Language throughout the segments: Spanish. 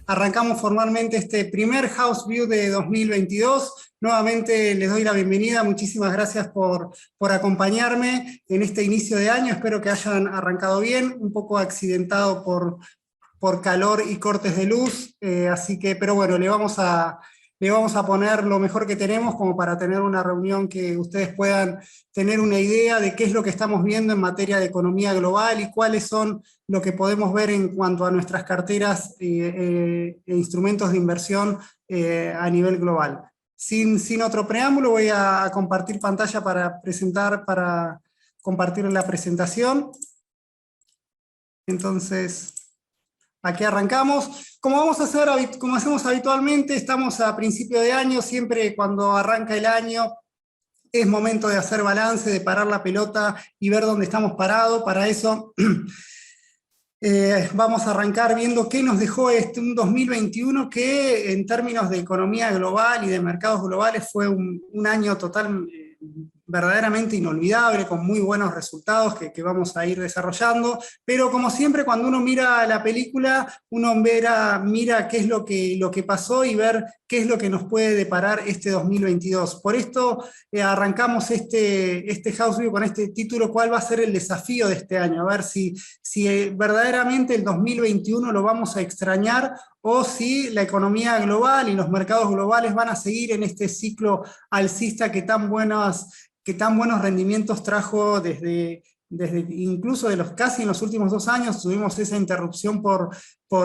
Arrancamos formalmente este primer House View de 2022. Nuevamente les doy la bienvenida. Muchísimas gracias por acompañarme en este inicio de año. Espero que hayan arrancado bien, un poco accidentado por calor y cortes de luz. Así que, pero bueno, le vamos a poner lo mejor que tenemos como para tener una reunión que ustedes puedan tener una idea de qué es lo que estamos viendo en materia de economía global y cuáles son lo que podemos ver en cuanto a nuestras carteras e instrumentos de inversión a nivel global. Sin otro preámbulo, voy a compartir pantalla para compartir la presentación. Entonces, aquí arrancamos. Como hacemos habitualmente, estamos a principio de año, siempre cuando arranca el año es momento de hacer balance, de parar la pelota y ver dónde estamos parados. Para eso vamos a arrancar viendo qué nos dejó un 2021 que en términos de economía global y de mercados globales fue un año verdaderamente inolvidable, con muy buenos resultados que vamos a ir desarrollando, pero como siempre cuando uno mira la película, uno mira qué es lo que pasó y ver qué es lo que nos puede deparar este 2022. Por esto arrancamos este House View con este título, ¿cuál va a ser el desafío de este año? A ver si verdaderamente el 2021 lo vamos a extrañar o si la economía global y los mercados globales van a seguir en este ciclo alcista que tan buenos rendimientos trajo desde incluso casi en los últimos 2 años. Tuvimos esa interrupción por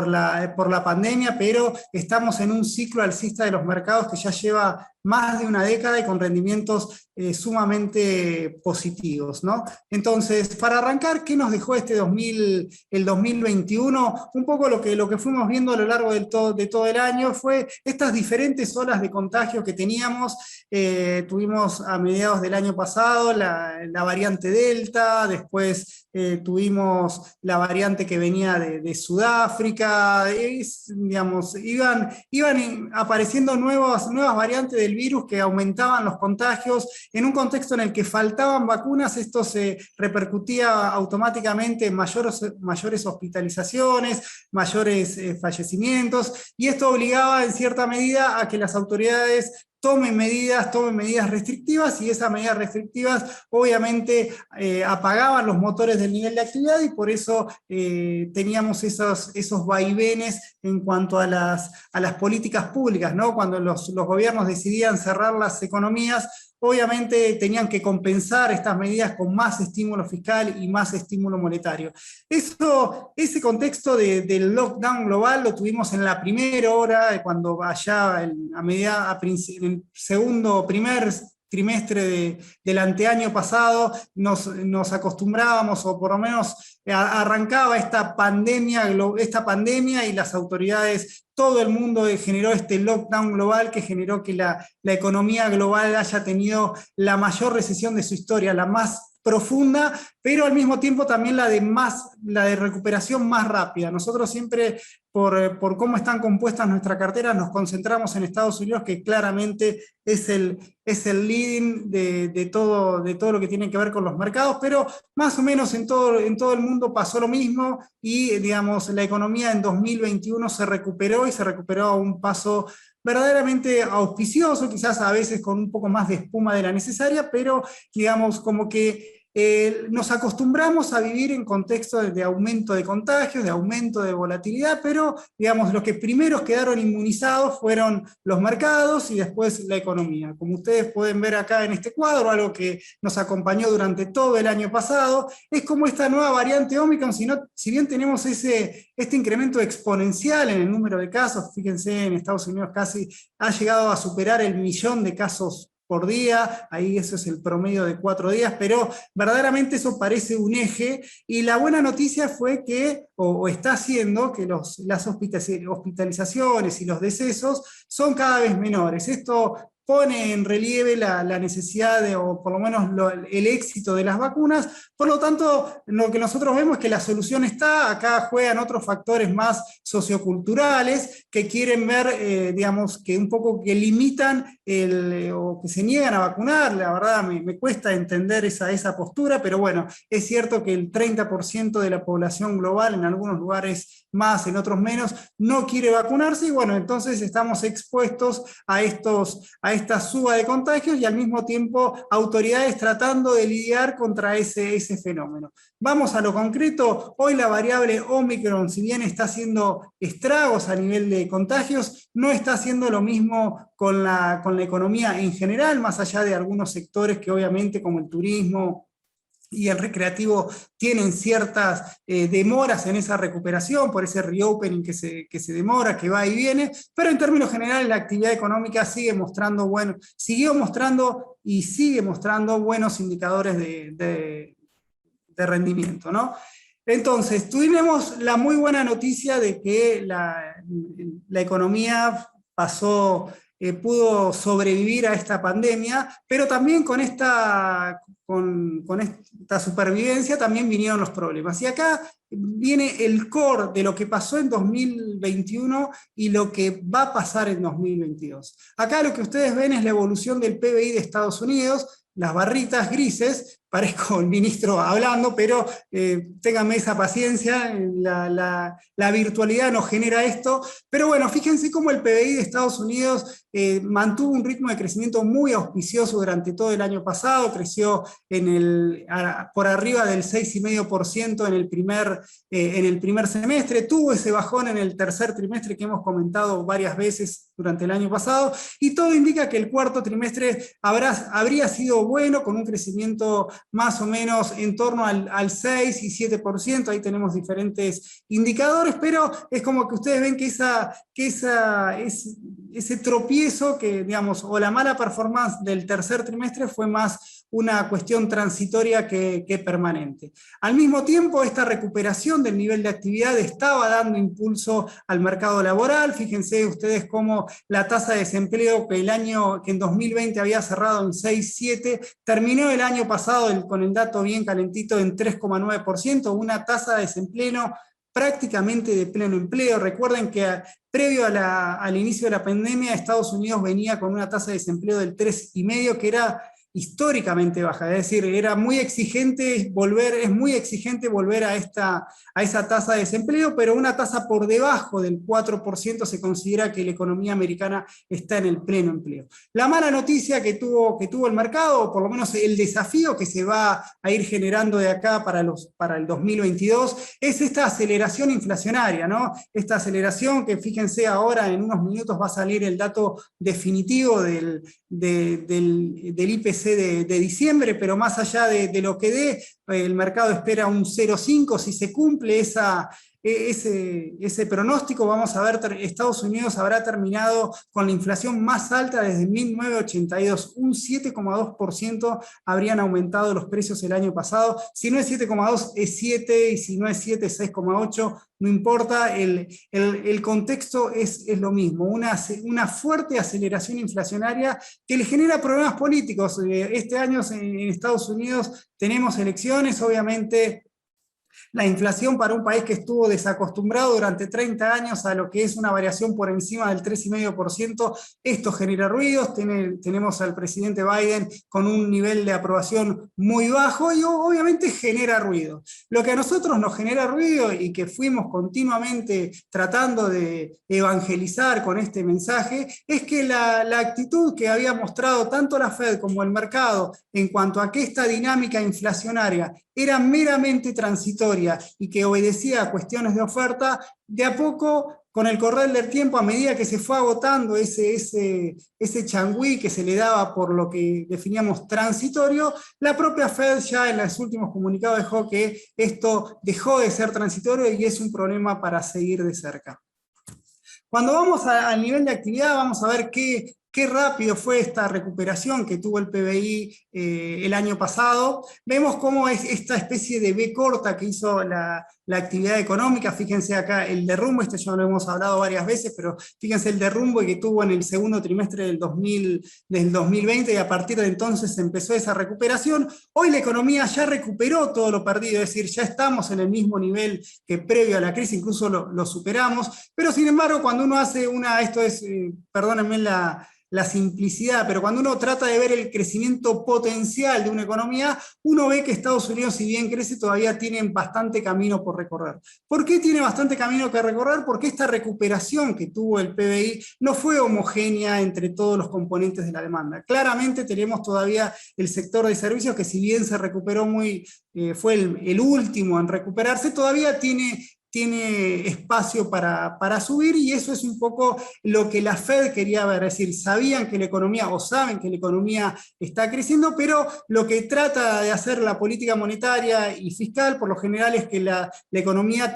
la pandemia, pero estamos en un ciclo alcista de los mercados que ya lleva más de una década y con rendimientos sumamente positivos, ¿no? Entonces, para arrancar, ¿qué nos dejó el 2021? Un poco lo que fuimos viendo a lo largo de todo el año fue estas diferentes olas de contagio que teníamos. Tuvimos a mediados del año pasado la variante Delta, después tuvimos la variante que venía de Sudáfrica, digamos, iban apareciendo nuevas variantes del virus que aumentaban los contagios. En un contexto en el que faltaban vacunas, esto se repercutía automáticamente en mayores hospitalizaciones, mayores fallecimientos, y esto obligaba en cierta medida a que las autoridades tomen medidas restrictivas, y esas medidas restrictivas obviamente apagaban los motores del nivel de actividad, y por eso teníamos esos vaivenes en cuanto a las políticas públicas, ¿no? Cuando los gobiernos decidían cerrar las economías, obviamente tenían que compensar estas medidas con más estímulo fiscal y más estímulo monetario. Ese contexto del lockdown global lo tuvimos en la primera hora, cuando allá en el primer trimestre del anteaño pasado nos acostumbrábamos, o por lo menos arrancaba esta pandemia, y las autoridades, todo el mundo generó este lockdown global que generó que la economía global haya tenido la mayor recesión de su historia, la más profunda, pero al mismo tiempo también la de recuperación más rápida. Nosotros siempre, por cómo están compuestas nuestras carteras, nos concentramos en Estados Unidos, que claramente es el leading de todo lo que tiene que ver con los mercados, pero más o menos en todo el mundo pasó lo mismo, y digamos, la economía en 2021 se recuperó, y se recuperó a un paso verdaderamente auspicioso, quizás a veces con un poco más de espuma de la necesaria, pero digamos como que nos acostumbramos a vivir en contextos de aumento de contagios, de aumento de volatilidad, pero digamos los que primeros quedaron inmunizados fueron los mercados y después la economía. Como ustedes pueden ver acá en este cuadro, algo que nos acompañó durante todo el año pasado, es como esta nueva variante Omicron, si bien tenemos este incremento exponencial en el número de casos. Fíjense, en Estados Unidos casi ha llegado a superar el 1.000.000 de casos por día, ahí eso es el promedio de 4 días, pero verdaderamente eso parece un eje, y la buena noticia fue que, o está haciendo que las hospitalizaciones y los decesos son cada vez menores. Esto pone en relieve la necesidad o por lo menos el éxito de las vacunas. Por lo tanto, lo que nosotros vemos es que la solución está, acá juegan otros factores más socioculturales que quieren ver, digamos, que un poco que limitan o que se niegan a vacunar. La verdad me cuesta entender esa postura, pero bueno, es cierto que el 30% de la población global en algunos lugares más, en otros menos, no quiere vacunarse, y bueno, entonces estamos expuestos a esta suba de contagios y al mismo tiempo autoridades tratando de lidiar contra ese fenómeno. Vamos a lo concreto, hoy la variable Omicron, si bien está haciendo estragos a nivel de contagios, no está haciendo lo mismo con la economía en general, más allá de algunos sectores que obviamente como el turismo y el recreativo tienen ciertas demoras en esa recuperación, por ese reopening que se demora, que va y viene, pero en términos generales la actividad económica siguió mostrando y sigue mostrando buenos indicadores de rendimiento, ¿no? Entonces, tuvimos la muy buena noticia de que la economía pudo sobrevivir a esta pandemia, pero también con esta supervivencia también vinieron los problemas. Y acá viene el core de lo que pasó en 2021 y lo que va a pasar en 2022. Acá lo que ustedes ven es la evolución del PBI de Estados Unidos, las barritas grises, parezco el ministro hablando, pero ténganme esa paciencia, la virtualidad nos genera esto, pero bueno, fíjense cómo el PBI de Estados Unidos mantuvo un ritmo de crecimiento muy auspicioso durante todo el año pasado, creció por arriba del 6,5% en el primer semestre, tuvo ese bajón en el tercer trimestre que hemos comentado varias veces durante el año pasado, y todo indica que el cuarto trimestre habría sido bueno, con un crecimiento más o menos en torno al 6 y 7%, ahí tenemos diferentes indicadores, pero es como que ustedes ven que ese tropiezo, digamos, o la mala performance del tercer trimestre fue más una cuestión transitoria que permanente. Al mismo tiempo, esta recuperación del nivel de actividad estaba dando impulso al mercado laboral. Fíjense ustedes cómo la tasa de desempleo que en 2020 había cerrado en 6,7, terminó el año pasado con el dato bien calentito en 3,9%, una tasa de desempleo prácticamente de pleno empleo. Recuerden que previo al inicio de la pandemia, Estados Unidos venía con una tasa de desempleo del 3,5%, que era históricamente baja, es decir, es muy exigente volver a esa tasa de desempleo, pero una tasa por debajo del 4% se considera que la economía americana está en el pleno empleo. La mala noticia que tuvo el mercado, o por lo menos el desafío que se va a ir generando de acá para el 2022, es esta aceleración inflacionaria, ¿no? Esta aceleración que, fíjense, ahora en unos minutos va a salir el dato definitivo del IPC de diciembre, pero más allá de lo que dé, el mercado espera un 0,5. Si se cumple ese pronóstico, vamos a ver, Estados Unidos habrá terminado con la inflación más alta desde 1982, un 7,2% habrían aumentado los precios el año pasado. Si no es 7,2 es 7, y si no es 7 es 6,8, no importa, el contexto es lo mismo, una fuerte aceleración inflacionaria que le genera problemas políticos. Este año en Estados Unidos tenemos elecciones, obviamente. La inflación para un país que estuvo desacostumbrado durante 30 años a lo que es una variación por encima del 3,5%, esto genera ruidos. Tenemos al presidente Biden con un nivel de aprobación muy bajo y obviamente genera ruido. Lo que a nosotros nos genera ruido y que fuimos continuamente tratando de evangelizar con este mensaje es que la actitud que había mostrado tanto la Fed como el mercado en cuanto a que esta dinámica inflacionaria era meramente transitoria y que obedecía a cuestiones de oferta, de a poco, con el correr del tiempo, a medida que se fue agotando ese changüí que se le daba por lo que definíamos transitorio, la propia Fed ya en los últimos comunicados dejó que esto dejó de ser transitorio y es un problema para seguir de cerca. Cuando vamos al nivel de actividad, vamos a ver qué rápido fue esta recuperación que tuvo el PBI el año pasado. Vemos cómo es esta especie de V corta que hizo la actividad económica. Fíjense acá el derrumbe, ya lo hemos hablado varias veces, pero fíjense el derrumbe que tuvo en el segundo trimestre del 2020, y a partir de entonces empezó esa recuperación. Hoy la economía ya recuperó todo lo perdido, es decir, ya estamos en el mismo nivel que previo a la crisis, incluso lo superamos, pero sin embargo cuando uno hace perdónenme la simplicidad, pero cuando uno trata de ver el crecimiento potencial de una economía, uno ve que Estados Unidos, si bien crece, todavía tiene bastante camino por recorrer. ¿Por qué tiene bastante camino que recorrer? Porque esta recuperación que tuvo el PBI no fue homogénea entre todos los componentes de la demanda. Claramente tenemos todavía el sector de servicios que, si bien se recuperó fue el último en recuperarse, todavía tiene espacio para subir, y eso es un poco lo que la Fed quería ver, es decir, sabían que la economía, o saben que la economía está creciendo, pero lo que trata de hacer la política monetaria y fiscal, por lo general, es que la economía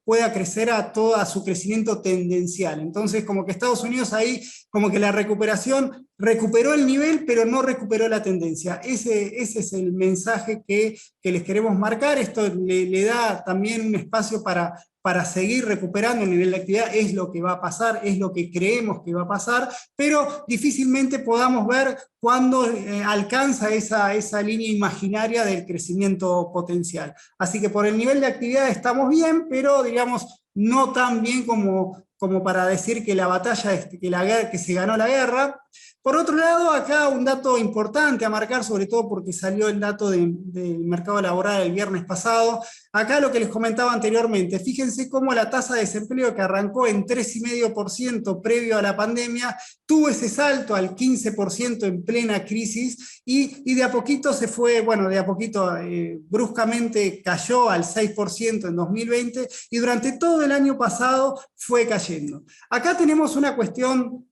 pueda crecer a todo su crecimiento tendencial. Entonces, como que Estados Unidos ahí, como que la recuperación recuperó el nivel, pero no recuperó la tendencia. Ese es el mensaje que les queremos marcar. Esto le da también un espacio para seguir recuperando el nivel de actividad. Es lo que va a pasar, es lo que creemos que va a pasar, pero difícilmente podamos ver cuándo alcanza esa línea imaginaria del crecimiento potencial. Así que por el nivel de actividad estamos bien, pero digamos, no tan bien como para decir que la batalla, que se ganó la guerra. Por otro lado, acá un dato importante a marcar, sobre todo porque salió el dato del mercado laboral el viernes pasado. Acá lo que les comentaba anteriormente, fíjense cómo la tasa de desempleo, que arrancó en 3,5% previo a la pandemia, tuvo ese salto al 15% en plena crisis, y de a poquito se fue, bruscamente cayó al 6% en 2020, y durante todo el año pasado fue cayendo. Acá tenemos una cuestión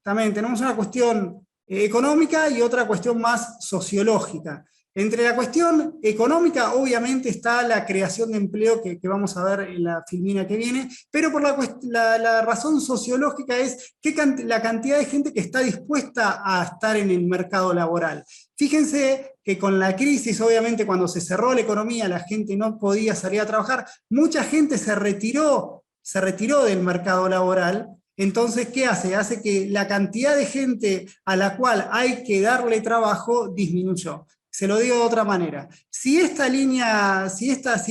económica y otra cuestión más sociológica. Entre la cuestión económica, obviamente, está la creación de empleo que vamos a ver en la filmina que viene, pero por la razón sociológica es la cantidad de gente que está dispuesta a estar en el mercado laboral. Fíjense que con la crisis, obviamente, cuando se cerró la economía, la gente no podía salir a trabajar, mucha gente se retiró del mercado laboral. Entonces, ¿qué hace? Hace que la cantidad de gente a la cual hay que darle trabajo disminuyó. Se lo digo de otra manera. Si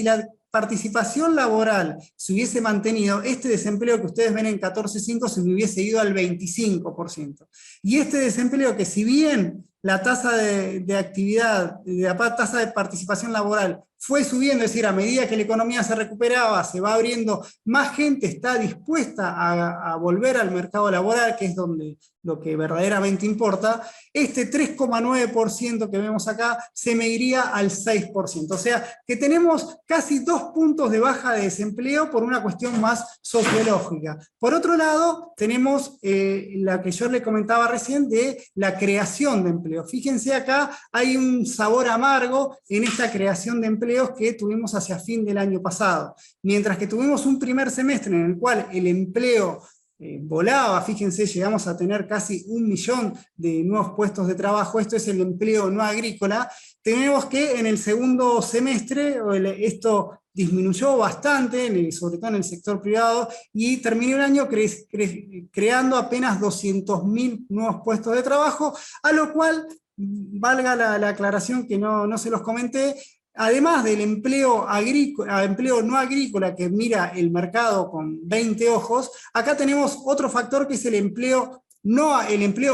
la participación laboral se hubiese mantenido, este desempleo que ustedes ven en 14,5 se me hubiese ido al 25%. Y este desempleo, que si bien la tasa de actividad, la tasa de participación laboral fue subiendo, es decir, a medida que la economía se recuperaba, se va abriendo, más gente está dispuesta a volver al mercado laboral, que es donde lo que verdaderamente importa, este 3,9% que vemos acá se me iría al 6%. O sea, que tenemos casi 2 puntos de baja de desempleo por una cuestión más sociológica. Por otro lado, tenemos la que yo le comentaba recién de la creación de empleo. Fíjense acá, hay un sabor amargo en esta creación de empleos que tuvimos hacia fin del año pasado. Mientras que tuvimos un primer semestre en el cual el empleo volaba, fíjense, llegamos a tener casi 1 millón de nuevos puestos de trabajo, esto es el empleo no agrícola. Tenemos que en el segundo semestre esto disminuyó bastante, sobre todo en el sector privado, y terminó el año creando apenas 200.000 nuevos puestos de trabajo, a lo cual, valga la aclaración que no se los comenté, además del empleo no agrícola que mira el mercado con 20 ojos, acá tenemos otro factor que es el empleo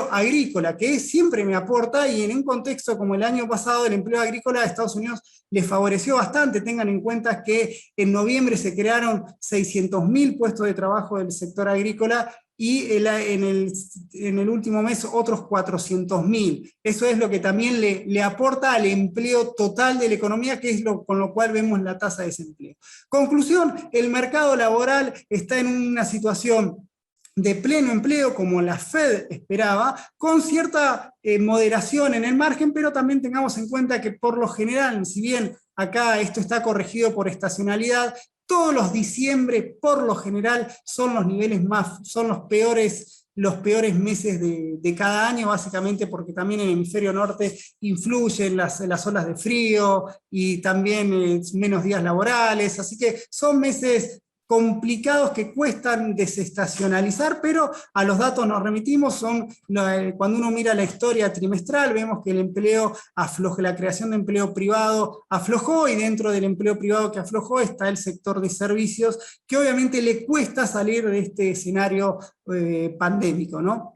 agrícola, que siempre me aporta, y en un contexto como el año pasado, el empleo agrícola de Estados Unidos les favoreció bastante. Tengan en cuenta que en noviembre se crearon 600.000 puestos de trabajo del sector agrícola, y en el último mes otros 400.000. Eso es lo que también le aporta al empleo total de la economía, que es con lo cual vemos la tasa de desempleo. Conclusión, el mercado laboral está en una situación de pleno empleo, como la Fed esperaba, con cierta moderación en el margen, pero también tengamos en cuenta que por lo general, si bien acá esto está corregido por estacionalidad, todos los diciembre, por lo general, son los peores meses de cada año, básicamente porque también en el hemisferio norte influyen las olas de frío y también menos días laborales, así que son meses complicados que cuestan desestacionalizar, pero a los datos nos remitimos. Cuando uno mira la historia trimestral, vemos que el empleo aflojó, la creación de empleo privado aflojó, y dentro del empleo privado que aflojó está el sector de servicios, que obviamente le cuesta salir de este escenario pandémico, ¿no?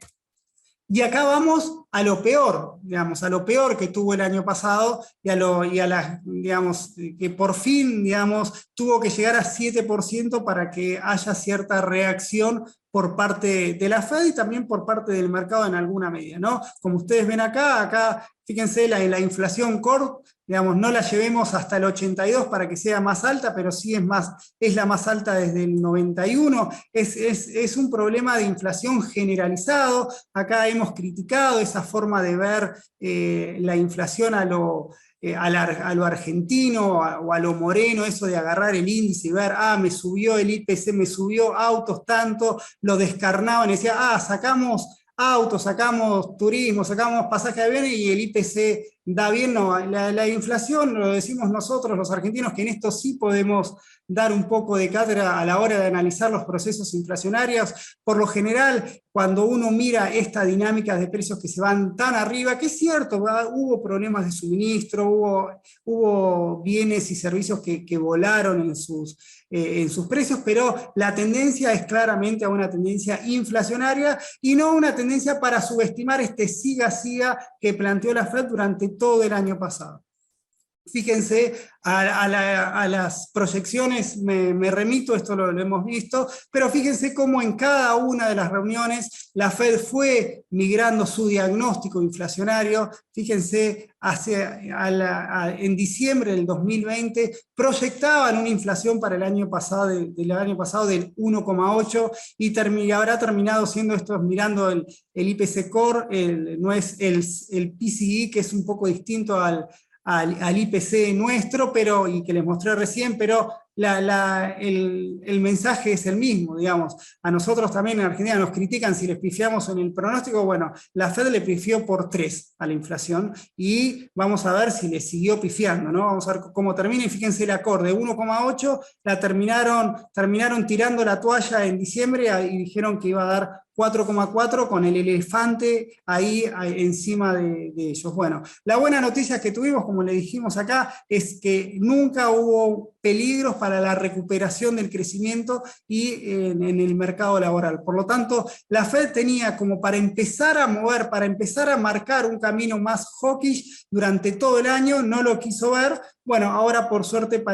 Y acá vamos a lo peor, digamos, a lo peor que tuvo el año pasado digamos, que por fin, digamos, tuvo que llegar a 7% para que haya cierta reacción por parte de la Fed y también por parte del mercado en alguna medida, ¿no? Como ustedes ven acá fíjense, la inflación core, digamos, no la llevemos hasta el 82 para que sea más alta, pero sí es la más alta desde el 91, es un problema de inflación generalizado. Acá hemos criticado esa forma de ver la inflación a lo argentino o a lo moreno, eso de agarrar el índice y ver, me subió el IPC, me subió autos tanto, lo descarnaban y decía, sacamos autos, sacamos turismo, sacamos pasaje de aviones y el IPC da bien. No, la inflación, lo decimos nosotros los argentinos, que en esto sí podemos dar un poco de cátedra a la hora de analizar los procesos inflacionarios. Por lo general, cuando uno mira esta dinámica de precios que se van tan arriba, que es cierto, hubo problemas de suministro, hubo bienes y servicios que volaron en sus precios, pero la tendencia es claramente a una tendencia inflacionaria y no una tendencia para subestimar este siga-siga que planteó la Fed durante todo el año pasado. Fíjense, a las proyecciones me remito, esto lo hemos visto, pero fíjense cómo en cada una de las reuniones la Fed fue migrando su diagnóstico inflacionario. Fíjense, en diciembre del 2020 proyectaban una inflación para el año pasado, del 1,8 y habrá terminado siendo esto, mirando el IPC Core, no es el PCE, que es un poco distinto al IPC nuestro, y que les mostré recién, pero el mensaje es el mismo, digamos. A nosotros también en Argentina nos critican si les pifiamos en el pronóstico. Bueno, la Fed le pifió por 3 a la inflación y vamos a ver si le siguió pifiando, ¿no? Vamos a ver cómo termina y fíjense el acorde 1,8, la terminaron tirando la toalla en diciembre y dijeron que iba a dar 4,4 con el elefante ahí encima de ellos. Bueno, la buena noticia que tuvimos, como le dijimos acá, es que nunca hubo peligros para la recuperación del crecimiento y en el mercado laboral. Por lo tanto, la Fed tenía como para empezar a mover, para empezar a marcar un camino más hawkish durante todo el año, no lo quiso ver. Bueno, ahora por suerte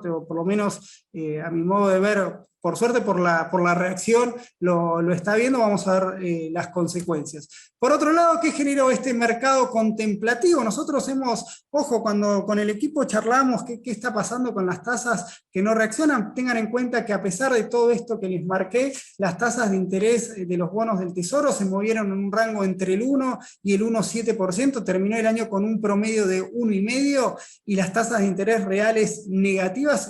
o por lo menos a mi modo de ver, por suerte por la reacción, lo está viendo. Vamos a ver las consecuencias. Por otro lado, ¿qué generó este mercado contemplativo? Nosotros cuando con el equipo charlamos qué está pasando con las tasas que no reaccionan, tengan en cuenta que a pesar de todo esto que les marqué, las tasas de interés de los bonos del Tesoro se movieron en un rango entre el 1 y el 1,7%, terminó el año con un promedio de 1,5%, y las tasas de interés reales negativas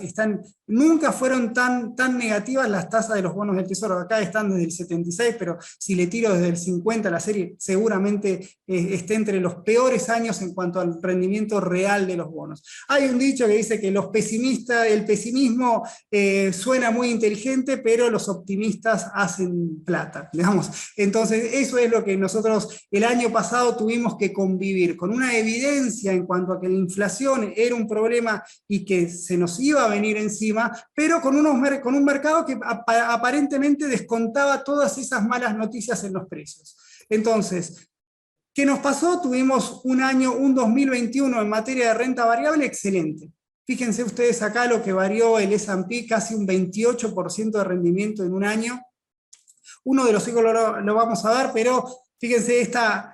nunca fueron tan negativas las tasas de los bonos del Tesoro. Acá están desde el 76, pero si le tiro desde el 50, la serie seguramente esté entre los peores años en cuanto al rendimiento real de los bonos. Hay un dicho que dice que el pesimismo suena muy inteligente, pero los optimistas hacen plata, digamos. Entonces, eso es lo que nosotros el año pasado tuvimos que convivir, con una evidencia en cuanto a que la inflación era un problema y que se nos iba a venir encima, pero con un mercado que aparentemente descontaba todas esas malas noticias en los precios. Entonces, ¿qué nos pasó? Tuvimos un 2021 en materia de renta variable excelente. Fíjense ustedes acá lo que varió el S&P, casi un 28% de rendimiento en un año. Uno de los ciclos lo vamos a ver, pero fíjense esta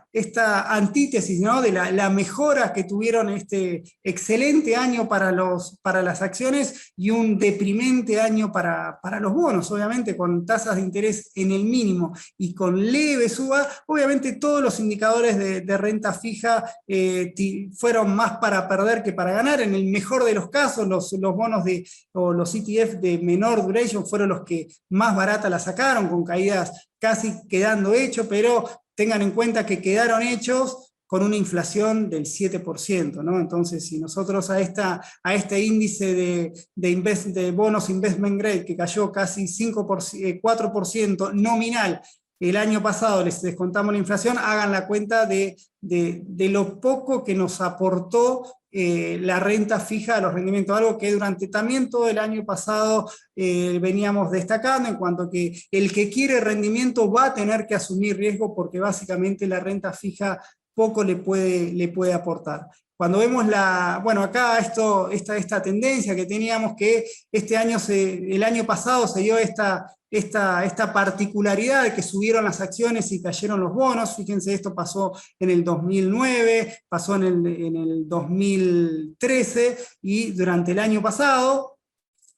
antítesis, ¿no? De la mejora que tuvieron este excelente año para las acciones y un deprimente año para los bonos, obviamente con tasas de interés en el mínimo y con leve suba. Obviamente todos los indicadores de renta fija fueron más para perder que para ganar. En el mejor de los casos, los bonos o los ETF de menor duration fueron los que más barata la sacaron, con caídas casi quedando hechos, pero tengan en cuenta que quedaron hechos con una inflación del 7%, ¿no? Entonces, si nosotros a este índice de bonos investment grade, que cayó casi 4% nominal, el año pasado les descontamos la inflación, hagan la cuenta de lo poco que nos aportó la renta fija a los rendimientos, algo que durante también todo el año pasado veníamos destacando, en cuanto a que el que quiere rendimiento va a tener que asumir riesgo, porque básicamente la renta fija poco le puede aportar. Cuando vemos acá esta tendencia que teníamos, que este año, el año pasado se dio esta particularidad de que subieron las acciones y cayeron los bonos. Fíjense, esto pasó en el 2009, pasó en el 2013 y durante el año pasado.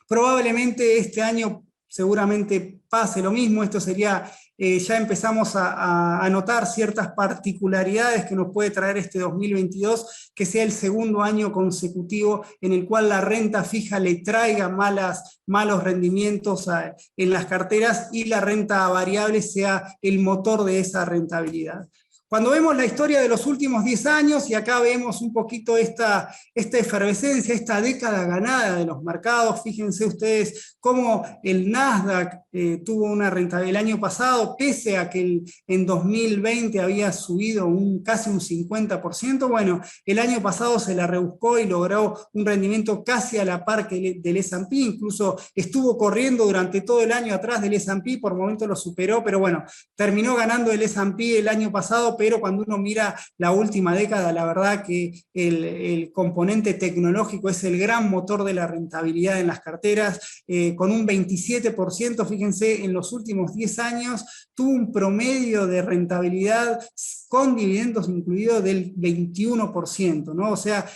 Probablemente este año seguramente pase lo mismo. Esto sería, ya empezamos a notar ciertas particularidades que nos puede traer este 2022, que sea el segundo año consecutivo en el cual la renta fija le traiga malos rendimientos en las carteras, y la renta variable sea el motor de esa rentabilidad. Cuando vemos la historia de los últimos 10 años, y acá vemos un poquito esta efervescencia, esta década ganada de los mercados, fíjense ustedes cómo el Nasdaq tuvo una rentabilidad el año pasado, pese a que en 2020 había subido casi un 50%, bueno, el año pasado se la rebuscó y logró un rendimiento casi a la par que del S&P, incluso estuvo corriendo durante todo el año atrás del S&P, por momentos lo superó, pero bueno, terminó ganando el S&P el año pasado. Pero cuando uno mira la última década, la verdad que el componente tecnológico es el gran motor de la rentabilidad en las carteras, con un 27%, fíjense, en los últimos 10 años tuvo un promedio de rentabilidad con dividendos incluidos del 21%, ¿no? O sea,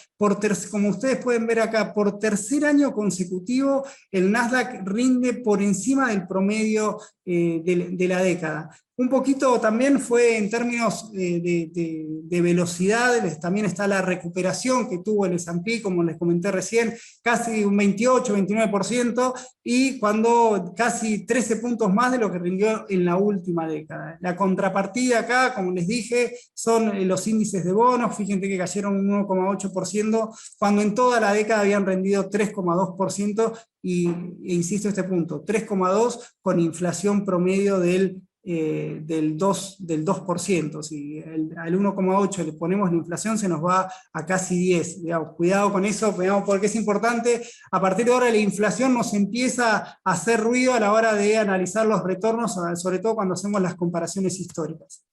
como ustedes pueden ver acá, por tercer año consecutivo, el Nasdaq rinde por encima del promedio de la década. Un poquito también fue en términos de velocidad, también está la recuperación que tuvo el S&P, como les comenté recién, casi un 28-29%, y cuando casi 13 puntos más de lo que rindió en la última década. La contrapartida acá, como les dije, son los índices de bonos. Fíjense que cayeron un 1,8%, cuando en toda la década habían rendido 3,2%, e insisto este punto, 3,2% con inflación promedio del 2%. Si al 1,8 le ponemos la inflación, se nos va a casi 10. Digamos, cuidado con eso, digamos, porque es importante. A partir de ahora la inflación nos empieza a hacer ruido a la hora de analizar los retornos, sobre todo cuando hacemos las comparaciones históricas.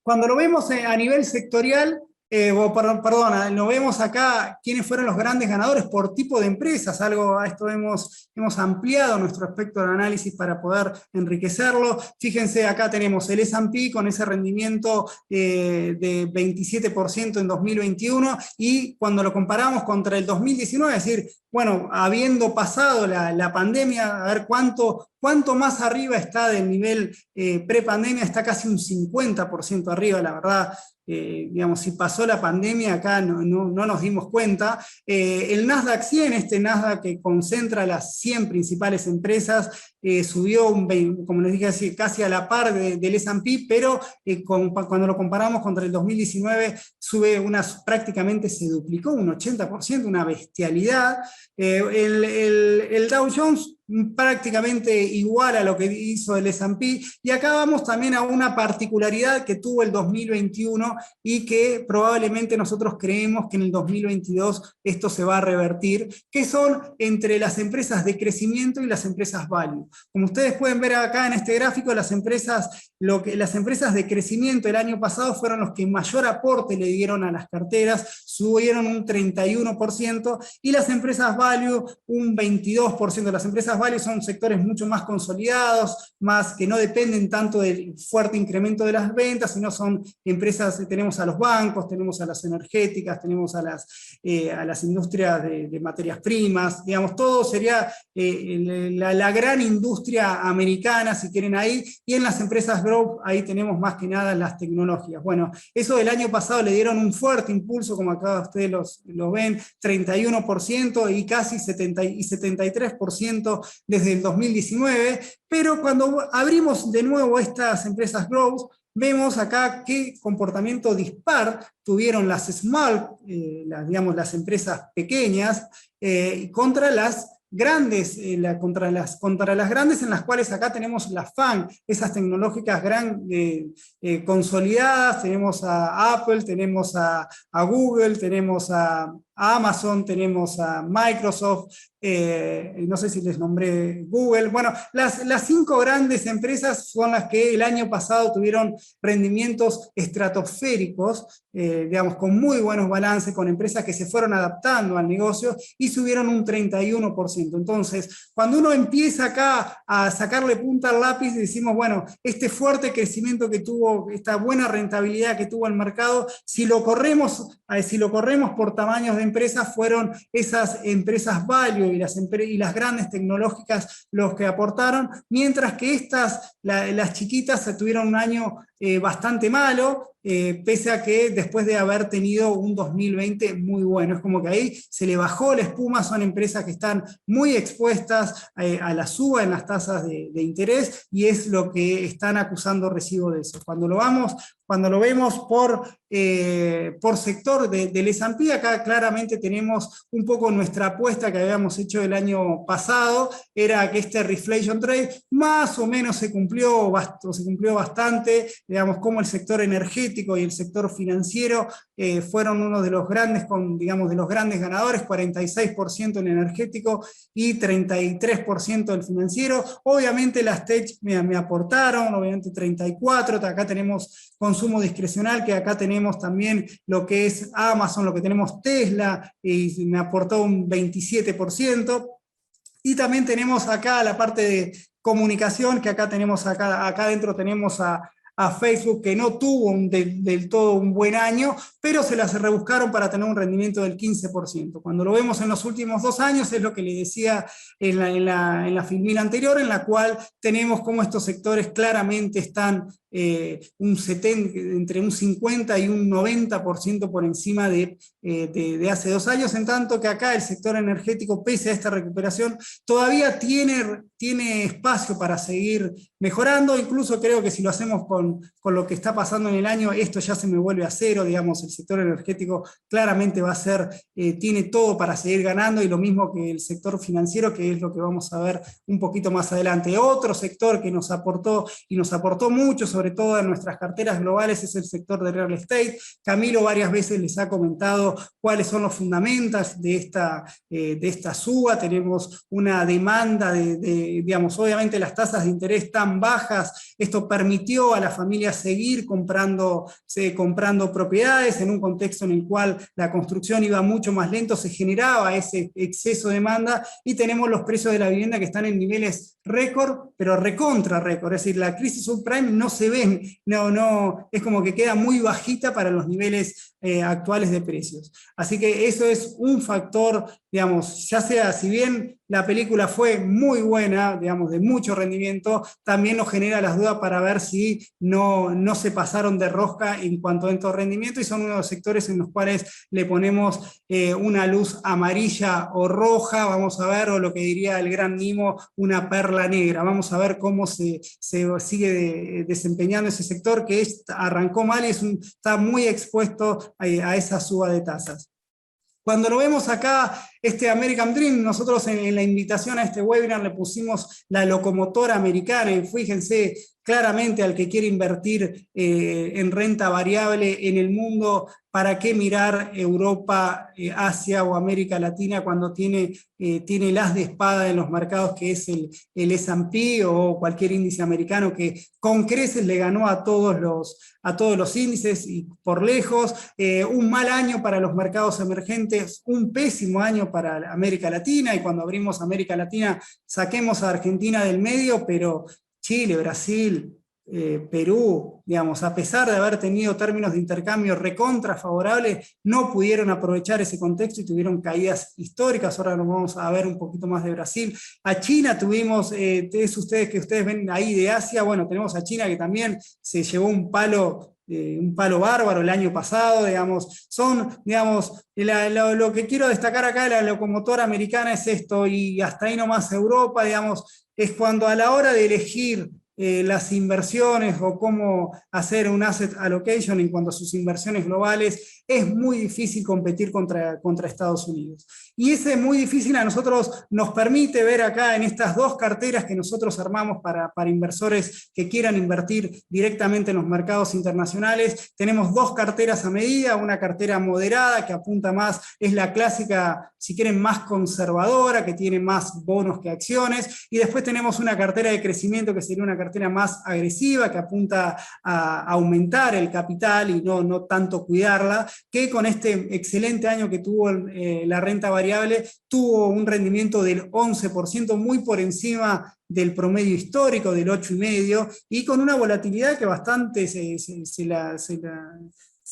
Cuando lo vemos a nivel sectorial, lo vemos acá quiénes fueron los grandes ganadores por tipo de empresas. A esto hemos ampliado nuestro espectro de análisis para poder enriquecerlo. Fíjense, acá tenemos el S&P con ese rendimiento de 27% en 2021, y cuando lo comparamos contra el 2019, es decir, bueno, habiendo pasado la pandemia, a ver cuánto más arriba está del nivel pre-pandemia, está casi un 50% arriba, la verdad. Digamos, si pasó la pandemia acá no nos dimos cuenta. El Nasdaq 100, este Nasdaq que concentra las 100 principales empresas, subió como les dije así, casi a la par del S&P, pero cuando lo comparamos contra el 2019 prácticamente se duplicó, un 80%, una bestialidad. El Dow Jones prácticamente igual a lo que hizo el S&P, y acá vamos también a una particularidad que tuvo el 2021 y que probablemente nosotros creemos que en el 2022 esto se va a revertir, que son entre las empresas de crecimiento y las empresas value. Como ustedes pueden ver acá en este gráfico, las empresas de crecimiento el año pasado fueron los que mayor aporte le dieron a las carteras, subieron un 31%, y las empresas value un 22%. Las empresas value son sectores mucho más consolidados, que no dependen tanto del fuerte incremento de las ventas, sino son empresas, tenemos a los bancos, tenemos a las energéticas, tenemos a las industrias de materias primas, digamos, todo sería la gran industria americana, si quieren, ahí, y en las empresas growth, ahí tenemos más que nada las tecnologías. Bueno, eso del año pasado le dieron un fuerte impulso, como acá ustedes lo ven, 31% y casi 73% desde el 2019, pero cuando abrimos de nuevo estas empresas growth, vemos acá qué comportamiento dispar tuvieron las small, las empresas pequeñas, contra las grandes, contra las grandes, en las cuales acá tenemos las FAN, esas tecnológicas consolidadas. Tenemos a Apple, tenemos a Google, tenemos a Amazon, tenemos a Microsoft, no sé si les nombré Google. Bueno, las 5 grandes empresas son las que el año pasado tuvieron rendimientos estratosféricos, digamos, con muy buenos balances, con empresas que se fueron adaptando al negocio y subieron un 31%. Entonces, cuando uno empieza acá a sacarle punta al lápiz, decimos, bueno, este fuerte crecimiento que tuvo, esta buena rentabilidad que tuvo el mercado, si lo corremos por tamaños de empresas, fueron esas empresas value y las grandes tecnológicas los que aportaron, mientras que las chiquitas tuvieron un año bastante malo, pese a que después de haber tenido un 2020 muy bueno. Es como que ahí se le bajó la espuma. Son empresas que están muy expuestas a la suba en las tasas de interés, y es lo que están acusando recibo de eso. Cuando lo vemos por sector del S&P, acá claramente tenemos un poco nuestra apuesta que habíamos hecho el año pasado, era que este reflation trade más o menos se cumplió bastante, digamos, como el sector energético y el sector financiero fueron uno de los grandes, de los grandes ganadores, 46% en energético y 33% en financiero. Obviamente las tech me aportaron, obviamente 34%, acá tenemos consumo discrecional, que acá tenemos también lo que es Amazon, lo que tenemos Tesla, y me aportó un 27%. Y también tenemos acá la parte de comunicación, que acá adentro tenemos a Facebook, que no tuvo del todo un buen año, pero se las rebuscaron para tener un rendimiento del 15%. Cuando lo vemos en los últimos 2 años, es lo que le decía en la filmina anterior, en la cual tenemos cómo estos sectores claramente están entre un 50 y un 90% por encima de hace 2 años, en tanto que acá el sector energético, pese a esta recuperación, todavía tiene espacio para seguir mejorando. Incluso creo que si lo hacemos con lo que está pasando en el año, esto ya se me vuelve a cero. Digamos, el sector energético claramente tiene todo para seguir ganando, y lo mismo que el sector financiero, que es lo que vamos a ver un poquito más adelante. Otro sector que nos aportó mucho, sobre todo en nuestras carteras globales, es el sector de real estate. Camilo varias veces les ha comentado cuáles son los fundamentos de esta suba. Tenemos una demanda digamos, obviamente las tasas de interés tan bajas, esto permitió a las familias seguir comprando propiedades en un contexto en el cual la construcción iba mucho más lento, se generaba ese exceso de demanda, y tenemos los precios de la vivienda que están en niveles récord, pero recontra récord. Es decir, la crisis subprime no se ve, es como que queda muy bajita para los niveles actuales de precios. Así que eso es un factor, digamos, ya sea, si bien la película fue muy buena, digamos, de mucho rendimiento, también nos genera las dudas para ver si no se pasaron de rosca en cuanto a estos rendimientos, y son uno de los sectores en los cuales le ponemos una luz amarilla o roja, vamos a ver, o lo que diría el gran Nimo, una perla negra. Vamos a ver cómo se sigue desempeñando ese sector, que arrancó mal y está muy expuesto a esa suba de tasas. Cuando lo vemos acá, este American Dream, nosotros en la invitación a este webinar le pusimos la locomotora americana, y fíjense claramente, al que quiere invertir en renta variable en el mundo, ¿para qué mirar Europa, Asia o América Latina cuando tiene el as de espada en los mercados, que es el S&P o cualquier índice americano, que con creces le ganó a todos los índices y por lejos? Un mal año para los mercados emergentes, un pésimo año para América Latina, y cuando abrimos América Latina saquemos a Argentina del medio, pero Chile, Brasil, Perú, digamos, a pesar de haber tenido términos de intercambio recontra favorables, no pudieron aprovechar ese contexto y tuvieron caídas históricas. Ahora nos vamos a ver un poquito más de Brasil. A China tuvimos, ustedes ven ahí de Asia, bueno, tenemos a China, que también se llevó un palo bárbaro el año pasado. Digamos, lo que quiero destacar acá de la locomotora americana es esto, y hasta ahí nomás Europa, digamos, es cuando a la hora de elegir las inversiones o cómo hacer un asset allocation en cuanto a sus inversiones globales, es muy difícil competir contra Estados Unidos. Y ese muy difícil a nosotros nos permite ver acá en estas dos carteras que nosotros armamos para inversores que quieran invertir directamente en los mercados internacionales. Tenemos dos carteras a medida, una cartera moderada que apunta más, es la clásica, si quieren, más conservadora, que tiene más bonos que acciones, y después tenemos una cartera de crecimiento que sería una cartera más agresiva, que apunta a aumentar el capital y no tanto cuidarla, que con este excelente año que tuvo la renta variable, tuvo un rendimiento del 11%, muy por encima del promedio histórico del 8,5%, y con una volatilidad que bastante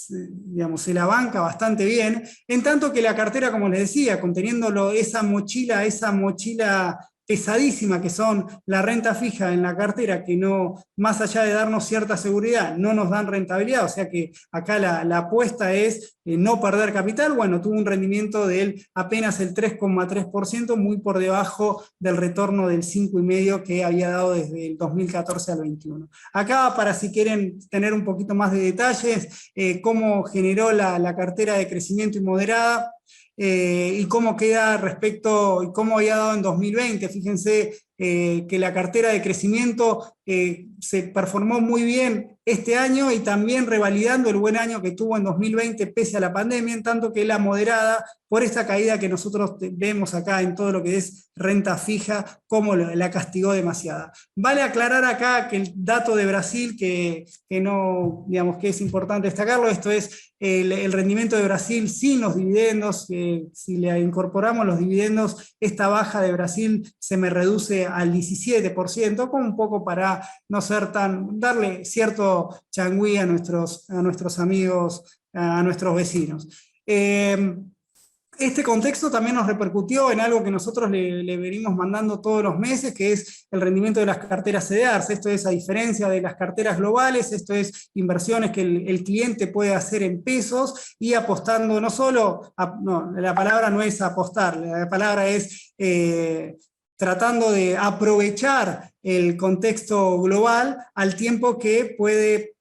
digamos, se la banca bastante bien, en tanto que la cartera, como les decía, conteniendo esa mochila pesadísima que son la renta fija en la cartera, que no, más allá de darnos cierta seguridad, no nos dan rentabilidad, o sea que acá la apuesta es no perder capital. Bueno, tuvo un rendimiento de apenas el 3,3%, muy por debajo del retorno del 5,5% que había dado desde el 2014 al 21. Acá, para si quieren tener un poquito más de detalles, cómo generó la cartera de crecimiento y moderada, y cómo queda respecto, y cómo había dado en 2020. Fíjense que la cartera de crecimiento se performó muy bien este año y también revalidando el buen año que tuvo en 2020 pese a la pandemia, en tanto que la moderada, por esta caída que nosotros vemos acá en todo lo que es renta fija, como la castigó demasiada. Vale aclarar acá que el dato de Brasil, que no, digamos que es importante destacarlo, esto es el rendimiento de Brasil sin los dividendos. Si le incorporamos los dividendos, esta baja de Brasil se me reduce al 17%, como un poco para no ser darle cierto changüí a nuestros amigos, a nuestros vecinos. Este contexto también nos repercutió en algo que nosotros le venimos mandando todos los meses, que es el rendimiento de las carteras CDRs. Esto es, a diferencia de las carteras globales, esto es inversiones que el cliente puede hacer en pesos y apostando no solo, no, la palabra no es apostar, la palabra es tratando de aprovechar el contexto global al tiempo que puede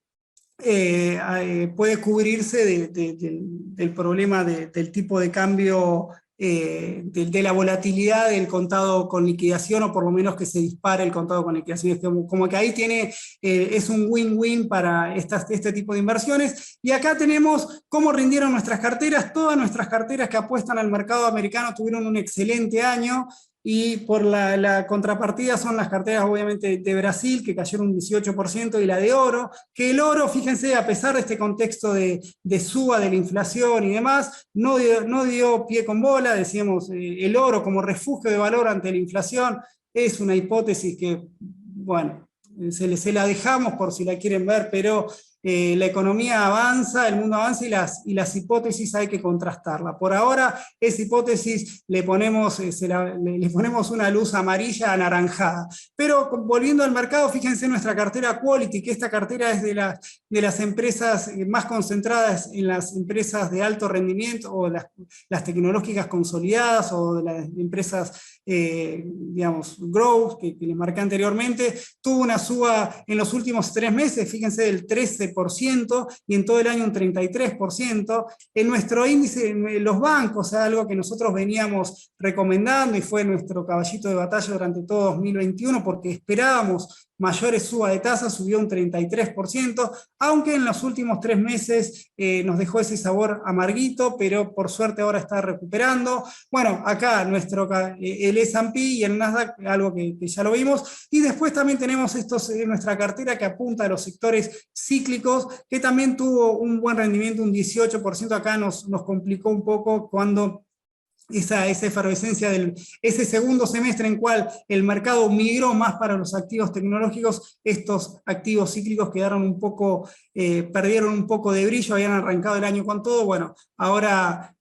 cubrirse del problema del tipo de cambio, de la volatilidad del contado con liquidación, o por lo menos que se dispare el contado con liquidación. Como que ahí es un win-win para este tipo de inversiones. Y acá tenemos cómo rindieron nuestras carteras. Todas nuestras carteras que apuestan al mercado americano tuvieron un excelente año. Y por la contrapartida son las carteras, obviamente, de Brasil, que cayeron un 18%, y la de oro, que el oro, fíjense, a pesar de este contexto de suba de la inflación y demás, no dio pie con bola. Decíamos, el oro como refugio de valor ante la inflación es una hipótesis que, bueno, se la dejamos por si la quieren ver, pero la economía avanza, el mundo avanza, y las hipótesis hay que contrastarla. Por ahora, esa hipótesis le ponemos una luz amarilla anaranjada. Pero volviendo al mercado, fíjense nuestra cartera Quality, que esta cartera es de las empresas más concentradas en las empresas de alto rendimiento, o las tecnológicas consolidadas, o de las empresas, digamos, growth, que les marqué anteriormente. Tuvo una suba en los últimos 3 meses, fíjense, del 13%, y en todo el año un 33%. En nuestro índice, en los bancos, algo que nosotros veníamos recomendando y fue nuestro caballito de batalla durante todo 2021, porque esperábamos mayores subas de tasas, subió un 33%, aunque en los últimos 3 meses nos dejó ese sabor amarguito, pero por suerte ahora está recuperando. Bueno, acá el S&P y el Nasdaq, algo que ya lo vimos, y después también tenemos nuestra cartera que apunta a los sectores cíclicos, que también tuvo un buen rendimiento, un 18%. Acá nos complicó un poco cuando esa efervescencia ese segundo semestre en cual el mercado migró más para los activos tecnológicos. Estos activos cíclicos quedaron perdieron un poco de brillo, habían arrancado el año con todo. Bueno, ahora,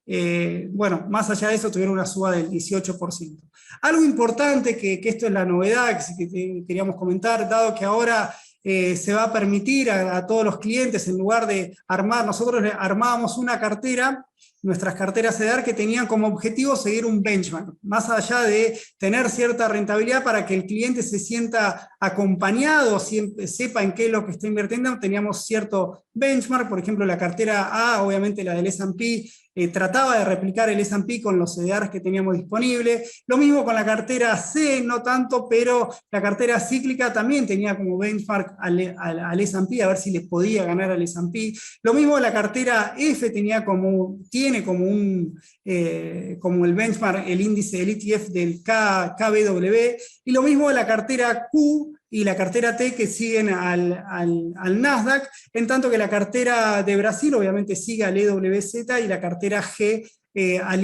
bueno, más allá de eso, tuvieron una suba del 18%. Algo importante, que esto es la novedad que queríamos comentar, dado que ahora se va a permitir a todos los clientes, en lugar de nosotros armábamos una cartera nuestras carteras CEDAR que tenían como objetivo seguir un benchmark, más allá de tener cierta rentabilidad para que el cliente se sienta acompañado, sepa en qué es lo que está invirtiendo. Teníamos cierto benchmark, por ejemplo la cartera A, obviamente la del S&P, trataba de replicar el S&P con los CDRs que teníamos disponibles. Lo mismo con la cartera C, no tanto, pero la cartera cíclica también tenía como benchmark al S&P, a ver si les podía ganar al S&P. Lo mismo la cartera F tiene como el benchmark, el índice del ETF del KBW, y lo mismo la cartera Q y la cartera T que siguen al Nasdaq, en tanto que la cartera de Brasil obviamente sigue al EWZ y la cartera G al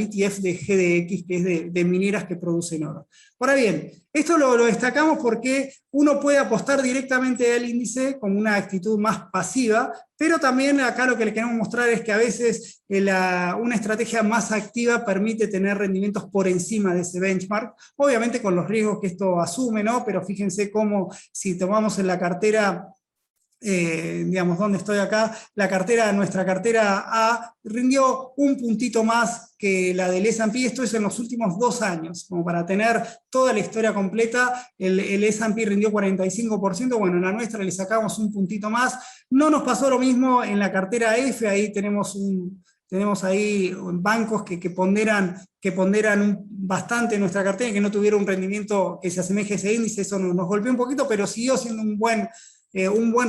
ETF de GDX, que es de mineras que producen oro. Ahora bien, esto lo destacamos porque uno puede apostar directamente al índice con una actitud más pasiva, pero también acá lo que le queremos mostrar es que a veces una estrategia más activa permite tener rendimientos por encima de ese benchmark, obviamente con los riesgos que esto asume, ¿no? Pero fíjense cómo si tomamos en la cartera, digamos, ¿dónde estoy acá? Nuestra cartera A rindió un puntito más que la del S&P, esto es en los últimos 2 años, como para tener toda la historia completa. El S&P rindió 45%, bueno, en la nuestra le sacamos un puntito más. No nos pasó lo mismo en la cartera F, ahí tenemos ahí bancos que ponderan bastante nuestra cartera y que no tuvieron un rendimiento que se asemeje a ese índice. Eso nos golpeó un poquito, pero siguió siendo un buen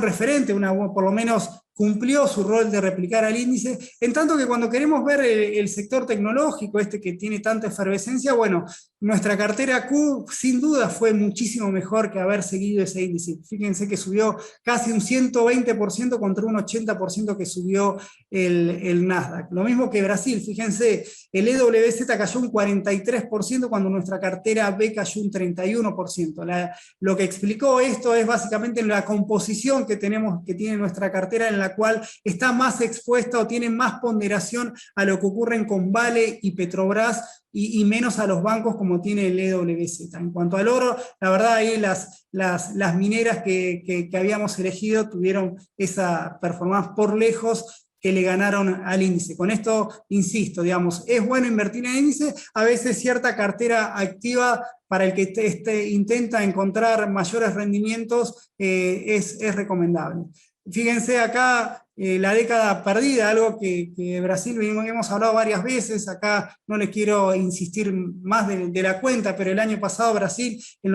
referente, por lo menos cumplió su rol de replicar al índice, en tanto que cuando queremos ver el sector tecnológico, que tiene tanta efervescencia, bueno, nuestra cartera Q sin duda fue muchísimo mejor que haber seguido ese índice. Fíjense que subió casi un 120% contra un 80% que subió el Nasdaq. Lo mismo que Brasil, fíjense, el EWZ cayó un 43% cuando nuestra cartera B cayó un 31%. Lo que explicó esto es básicamente la composición que tiene nuestra cartera, en la cual está más expuesta o tiene más ponderación a lo que ocurre con Vale y Petrobras y menos a los bancos como tiene el EWZ. En cuanto al oro, la verdad ahí las mineras que habíamos elegido tuvieron esa performance por lejos que le ganaron al índice. Con esto, insisto, digamos, es bueno invertir en índice, a veces cierta cartera activa para el que intenta encontrar mayores rendimientos es recomendable. Fíjense acá la década perdida, algo que Brasil hemos hablado varias veces. Acá no les quiero insistir más de la cuenta, pero el año pasado Brasil en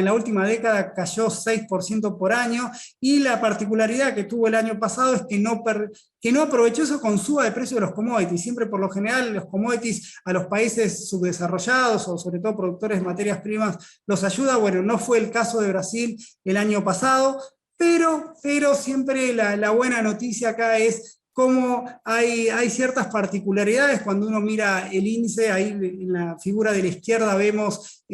la última década cayó 6% por año, y la particularidad que tuvo el año pasado es que no aprovechó eso con suba de precio de los commodities. Siempre por lo general los commodities a los países subdesarrollados o sobre todo productores de materias primas los ayuda. Bueno, no fue el caso de Brasil el año pasado. Pero siempre la buena noticia acá es cómo hay ciertas particularidades cuando uno mira el índice. Ahí en la figura de la izquierda vemos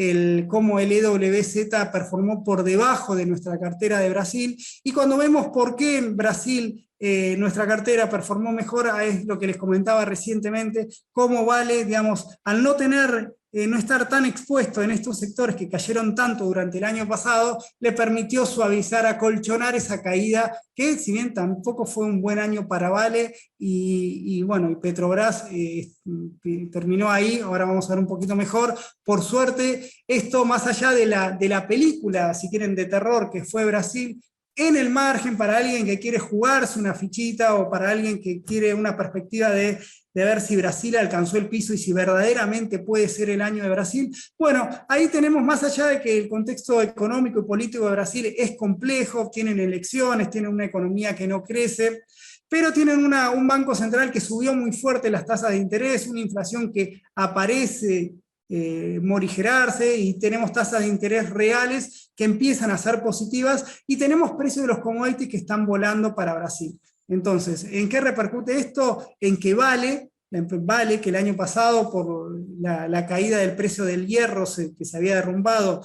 cómo el EWZ performó por debajo de nuestra cartera de Brasil, y cuando vemos por qué en Brasil nuestra cartera performó mejor, es lo que les comentaba recientemente, cómo Vale, digamos, al no estar tan expuesto en estos sectores que cayeron tanto durante el año pasado, le permitió suavizar, acolchonar esa caída, que si bien tampoco fue un buen año para Vale, y Petrobras terminó ahí. Ahora vamos a ver un poquito mejor. Por suerte, esto más allá de la película, si quieren, de terror que fue Brasil, en el margen, para alguien que quiere jugarse una fichita o para alguien que quiere una perspectiva de ver si Brasil alcanzó el piso y si verdaderamente puede ser el año de Brasil. Bueno, ahí tenemos, más allá de que el contexto económico y político de Brasil es complejo, tienen elecciones, tienen una economía que no crece, pero tienen un banco central que subió muy fuerte las tasas de interés, una inflación que aparece morigerarse, y tenemos tasas de interés reales que empiezan a ser positivas, y tenemos precios de los commodities que están volando para Brasil. Entonces, ¿en qué repercute esto? En que Vale, que el año pasado por la caída del precio del hierro que se había derrumbado,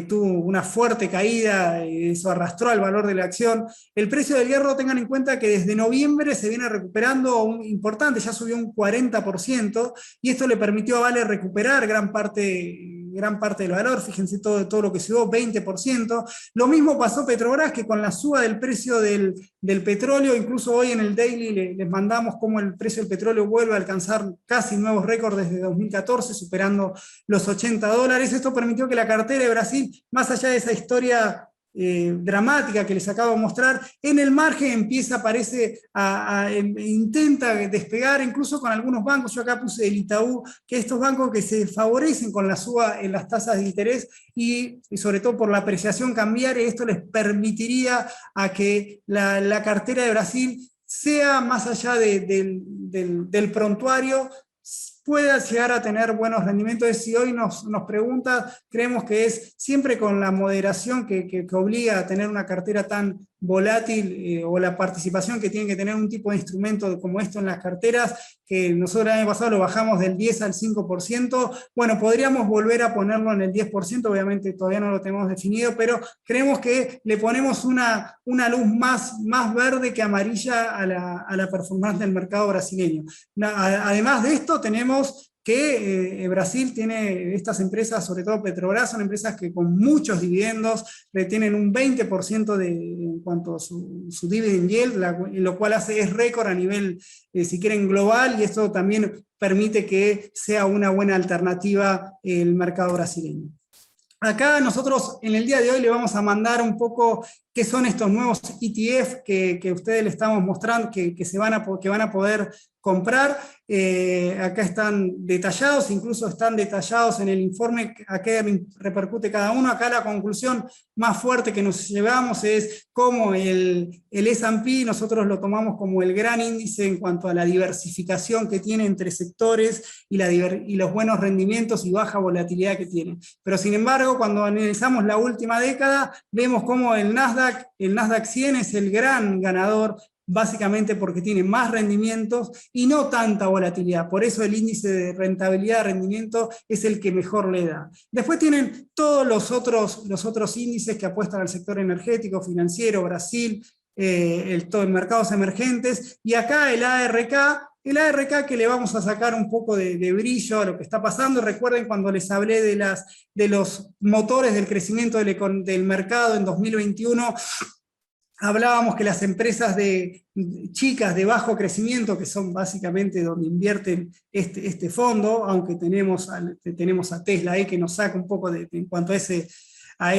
tuvo una fuerte caída, y eso arrastró al valor de la acción. El precio del hierro, tengan en cuenta que desde noviembre se viene recuperando importante, ya subió un 40%, y esto le permitió a Vale recuperar gran parte gran parte del valor, fíjense todo lo que subió, 20%. Lo mismo pasó Petrobras, que con la suba del precio del petróleo, incluso hoy en el daily les mandamos cómo el precio del petróleo vuelve a alcanzar casi nuevos récords desde 2014, superando los $80. Esto permitió que la cartera de Brasil, más allá de esa historia dramática que les acabo de mostrar, en el margen empieza, intenta despegar, incluso con algunos bancos. Yo acá puse el Itaú, que estos bancos que se favorecen con la suba en las tasas de interés y sobre todo por la apreciación cambiaria, esto les permitiría a que la cartera de Brasil sea más allá del prontuario, pueda llegar a tener buenos rendimientos. Si hoy nos pregunta, creemos que es siempre con la moderación que obliga a tener una cartera tan volátil, o la participación que tiene que tener un tipo de instrumento como esto en las carteras, que nosotros el año pasado lo bajamos del 10 al 5%, bueno, podríamos volver a ponerlo en el 10%, obviamente todavía no lo tenemos definido, pero creemos que le ponemos una luz más verde que amarilla a la performance del mercado brasileño. Además de esto, tenemos que Brasil tiene estas empresas, sobre todo Petrobras, son empresas que con muchos dividendos tienen un 20% en cuanto a su dividend yield, lo cual es récord a nivel, si quieren, global, y esto también permite que sea una buena alternativa el mercado brasileño. Acá nosotros en el día de hoy le vamos a mandar un poco qué son estos nuevos ETF que ustedes le estamos mostrando, que van a poder comprar. Acá están detallados, incluso están detallados en el informe a qué repercute cada uno. Acá la conclusión más fuerte que nos llevamos es cómo el S&P nosotros lo tomamos como el gran índice en cuanto a la diversificación que tiene entre sectores y los buenos rendimientos y baja volatilidad que tiene. Pero sin embargo, cuando analizamos la última década, vemos cómo el Nasdaq 100 es el gran ganador, básicamente porque tiene más rendimientos y no tanta volatilidad. Por eso el índice de rentabilidad-rendimiento es el que mejor le da. Después tienen todos los otros índices que apuestan al sector energético, financiero, Brasil, todo en mercados emergentes, y acá el ARK que le vamos a sacar un poco de brillo a lo que está pasando. Recuerden cuando les hablé de los motores del crecimiento del mercado en 2021, hablábamos que las empresas chicas de bajo crecimiento, que son básicamente donde invierten este fondo, aunque tenemos a Tesla ahí que nos saca un poco en cuanto a